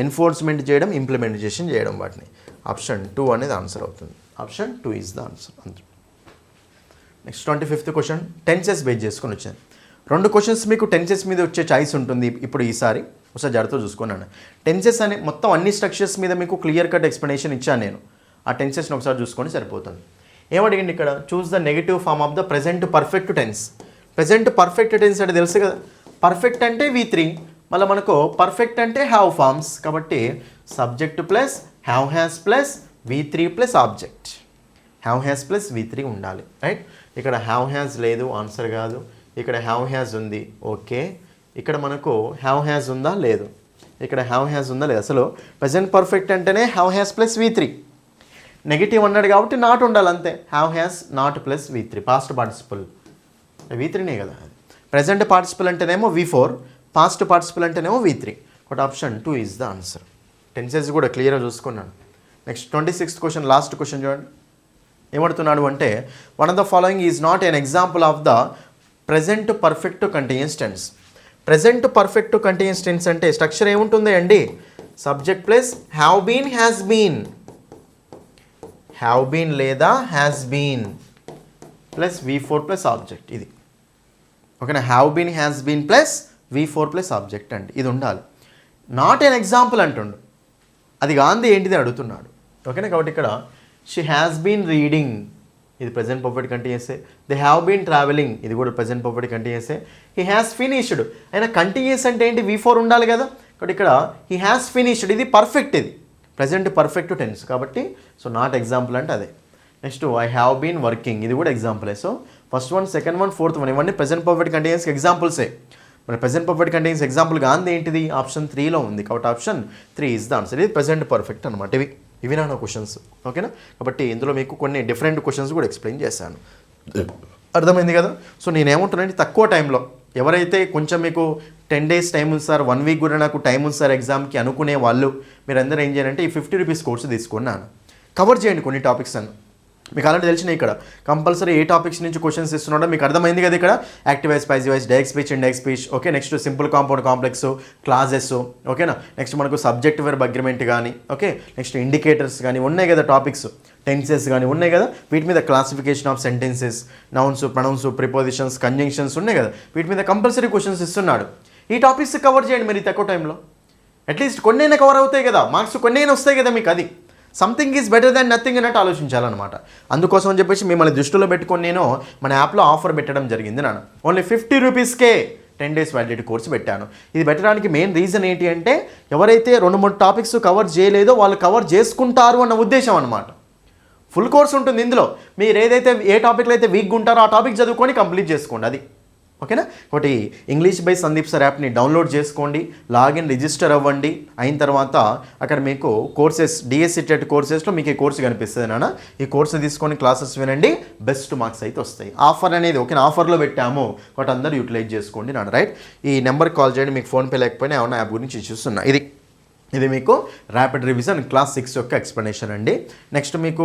ఎన్ఫోర్స్మెంట్ చేయడం, ఇంప్లిమెంటేషన్ చేయడం. వాటిని ఆప్షన్ 2 అనేది ఆన్సర్ అవుతుంది. Option 2 is the answer. Next 25th question tenses base చేసుకొని వచ్చాను. 2 క్వశ్చన్స్ మీకు టెన్సెస్ మీద వచ్చే చాయిస్ ఉంటుంది. ఇప్పుడు ఈసారి ఒకసారి జాగ్రత్తగా చూసుకున్నాను. టెన్సెస్ అనే మొత్తం అన్ని స్ట్రక్చర్స్ మీద మీకు క్లియర్ కట్ ఎక్స్ప్లెనేషన్ ఇచ్చాను నేను. ఆ టెన్సెస్ని ఒకసారి చూసుకొని సరిపోతుంది. ఏమడిగింది ఇక్కడ? Choose the negative form of the present perfect tense. Present perfect tense అంటే తెలుసు కదా, పర్ఫెక్ట్ అంటే V3, మళ్ళీ మనకు పర్ఫెక్ట్ అంటే హ్యావ్ ఫార్మ్స్. కాబట్టి subject plus have has plus V3 plus object. Have has plus V3 ఉండాలి, రైట్? ఇక్కడ హ్యావ్ హ్యాస్ లేదు, ఆన్సర్ కాదు. ఇక్కడ హ్యావ్ హ్యాస్ ఉంది, ఓకే. ఇక్కడ మనకు హ్యావ్ హ్యాస్ ఉందా లేదు, ఇక్కడ హ్యావ్ హ్యాస్ ఉందా లేదు. అసలు ప్రెజెంట్ పర్ఫెక్ట్ అంటేనే have has plus V3. Negative అన్నాడు కాబట్టి నాట్ ఉండాలి అంతే. Have has not plus V3. Past participle V3నే కదా. ప్రెజెంట్ పార్టిసిపల్ అంటేనేమో V4, పాస్ట్ పార్టిసిపల్ అంటేనేమో V3. But option 2 is the answer. Tenses కూడా క్లియర్గా చూసుకున్నాను. Next 26th question, last question చూడండి. ఏమడుతున్నాడు అంటే one of the following is not an example of the present perfect continuous tense. Present perfect continuous tense అంటే structure ఏముంటుంది అండి? Subject plus have been has been, have been లేదా has been plus V4 plus object. ఇది ఓకేనా, have been has been plus V4 plus object అండి. ఇది ఉండాలి. Not an example అంటుండు, అది గాంధీ ఏంటిది అడుగుతున్నాడు. ఓకేనా, కాబట్టి ఇక్కడ షీ హ్యాస్ బీన్ రీడింగ్, ఇది ప్రెజెంట్ పర్ఫెక్ట్ కంటిన్యూసే. దే హ్యావ్ బీన్ ట్రావెలింగ్, ఇది కూడా ప్రెజెంట్ పర్ఫెక్ట్ కంటిన్యూసే. హీ హ్యాస్ ఫినిష్డ్, అయినా కంటిన్యూస్ అంటే ఏంటి? V4 ఉండాలి కదా. కాబట్టి ఇక్కడ హీ హ్యాస్ ఫినిష్డ్, ఇది పర్ఫెక్ట్, ఇది ప్రెజెంట్ పర్ఫెక్ట్ టెన్స్. కాబట్టి సో నాట్ ఎగ్జాంపుల్ అంటే అదే. Next I have been working, ఇది కూడా ఎగ్జాంపులే. So first one, second one, fourth one ఇవన్నీ ప్రెజెంట్ పర్ఫెక్ట్ కంటిన్యూస్కి ఎగ్జాంపుల్సే. మరి present perfect continuous example Gandhi ఏంటిది? ఆప్షన్ 3లో ఉంది. కాబట్టి ఆప్షన్ 3 ఈజ్ ద ఆన్సర్. ఇది ప్రెజెంట్ పర్ఫెక్ట్ అనమాట. ఇవి నా క్వశ్చన్స్. ఓకేనా, కాబట్టి ఇందులో మీకు కొన్ని డిఫరెంట్ క్వశ్చన్స్ కూడా ఎక్స్ప్లెయిన్ చేశాను. అర్థమైంది కదా. సో నేనేమంటున్నానంటే తక్కువ టైంలో ఎవరైతే కొంచెం మీకు 10 days టైం ఉంది సార్, 1 week కూడా నాకు టైం ఉంది సార్ ఎగ్జామ్కి అనుకునే వాళ్ళు, మీరు అందరూ ఏం చేయాలంటే ఈ 50 rupees కోర్సు తీసుకున్నాను, కవర్ చేయండి కొన్ని టాపిక్స్ అని. మీకు అలాంటి తెలిసినాయి. ఇక్కడ కంపల్సరీ ఏ టాపిక్స్ నుంచి క్వశ్చన్స్ ఇస్తున్నాడో మీకు అర్థమైంది కదా. ఇక్కడ active voice, passive voice, direct speech, indirect speech. Okay, next simple compound complex, clauses. ఓకేనా, నెక్స్ట్ మనకు సబ్జెక్ట్ వెర్బ్ అగ్రిమెంట్ కానీ, ఓకే, నెక్స్ట్ ఇండికేటర్స్ కానీ ఉన్నాయి కదా, టాపిక్స్ టెన్సెస్ కానీ ఉన్నాయి కదా. వీటి మీద classification of sentences, nouns, pronouns, prepositions, conjunctions ఉన్నాయి కదా. వీటి మీద కంపల్సరీ క్వశ్చన్స్ ఇస్తున్నాడు. ఈ టాపిక్స్ కవర్ చేయండి మరి తక్కువ టైంలో. అట్లీస్ట్ కొన్నైనా కవర్ అవుతాయి కదా, మార్క్స్ కొన్నైనా వస్తాయి కదా మీకు. అది something is better than nothing అన్నట్టు ఆలోచించాలన్నమాట. అందుకోసం అని చెప్పేసి మిమ్మల్ని దృష్టిలో పెట్టుకొని నేను మన యాప్లో ఆఫర్ పెట్టడం జరిగింది. నాన్న ఓన్లీ 50 rupeesకే 10 days వ్యాలిడిటీ కోర్సు పెట్టాను. ఇది పెట్టడానికి మెయిన్ రీజన్ ఏంటి అంటే ఎవరైతే 2-3 టాపిక్స్ కవర్ చేయలేదో వాళ్ళు కవర్ చేసుకుంటారు అన్న ఉద్దేశం అనమాట. ఫుల్ కోర్స్ ఉంటుంది ఇందులో. మీరు ఏదైతే ఏ టాపిక్లో అయితే వీక్గా ఉంటారో ఆ టాపిక్ చదువుకొని కంప్లీట్ చేసుకోండి. అది ఓకేనా. ఒకటి ఇంగ్లీష్ బై సందీప్ సార్ యాప్ని డౌన్లోడ్ చేసుకోండి, లాగిన్ రిజిస్టర్ అవ్వండి. అయిన తర్వాత అక్కడ మీకు కోర్సెస్, డిఎస్సి టెట్ కోర్సెస్లో మీకు ఈ కోర్సు కనిపిస్తుంది నాన్న. ఈ కోర్సు తీసుకొని క్లాసెస్ వినండి, బెస్ట్ మార్క్స్ అయితే వస్తాయి. ఆఫర్ అనేది ఓకేనా, ఆఫర్లో పెట్టాము, బట్ అందరూ యూటిలైజ్ చేసుకోండి నాన్న, రైట్. ఈ నెంబర్కి కాల్ చేయండి, మీకు ఫోన్పే లేకపోయినా ఏమన్నా యాప్ గురించి చూస్తున్నా. ఇది మీకు ర్యాపిడ్ రివిజన్ క్లాస్ 6 యొక్క ఎక్స్ప్లెనేషన్ అండి. నెక్స్ట్ మీకు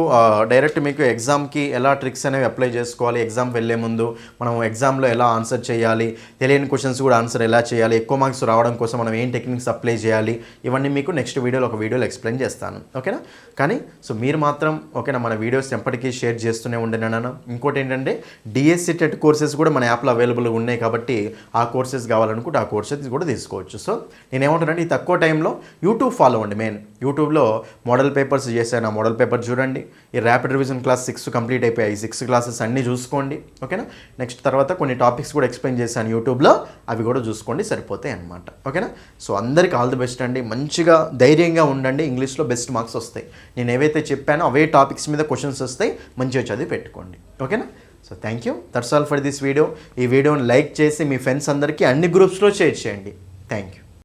డైరెక్ట్ మీకు ఎగ్జామ్కి ఎలా ట్రిక్స్ అనేవి అప్లై చేసుకోవాలి, ఎగ్జామ్ వెళ్ళే ముందు మనం ఎగ్జామ్లో ఎలా ఆన్సర్ చేయాలి, తెలియని క్వశ్చన్స్ కూడా ఆన్సర్ ఎలా చేయాలి, ఎక్కువ మార్క్స్ రావడం కోసం మనం ఏం టెక్నిక్స్ అప్లై చేయాలి, ఇవన్నీ మీకు నెక్స్ట్ వీడియోలో ఒక వీడియోలో ఎక్స్ప్లెయిన్ చేస్తాను. ఓకేనా. కానీ సో మీరు మాత్రం ఓకేనా మన వీడియోస్ ఎప్పటికీ షేర్ చేస్తూనే ఉండేనా. ఇంకోటి ఏంటంటే డిఎస్సి టెట్ కోర్సెస్ కూడా మన యాప్లో అవైలబుల్గా ఉన్నాయి కాబట్టి ఆ కోర్సెస్ కావాలనుకుంటే ఆ కోర్సెస్ కూడా తీసుకోవచ్చు. సో నేనేమంటానంటే ఈ తక్కువ టైంలో యూట్యూబ్ ఫాలో అవ్వండి. మెయిన్ యూట్యూబ్లో మోడల్ పేపర్స్ చేశాను, ఆ మోడల్ పేపర్ చూడండి. ఈ ర్యాపిడ్ రివిజన్ క్లాస్ 6 కంప్లీట్ అయిపోయాయి. 6 క్లాసెస్ అన్నీ చూసుకోండి. ఓకేనా. నెక్స్ట్ తర్వాత కొన్ని టాపిక్స్ కూడా ఎక్స్ప్లెయిన్ చేశాను యూట్యూబ్లో, అవి కూడా చూసుకోండి, సరిపోతాయి అన్నమాట. ఓకేనా. సో అందరికీ ఆల్ ది బెస్ట్ అండి. మంచిగా ధైర్యంగా ఉండండి, ఇంగ్లీష్లో బెస్ట్ మార్క్స్ వస్తాయి. నేను ఏవైతే చెప్పానో అవే టాపిక్స్ మీద క్వశ్చన్స్ వస్తాయి, మంచిగా చదివి పెట్టుకోండి. ఓకేనా. So thank you, that's all for this video. ఈ వీడియోని లైక్ చేసి మీ ఫ్రెండ్స్ అందరికీ అన్ని గ్రూప్స్లో షేర్ చేయండి. Thank you.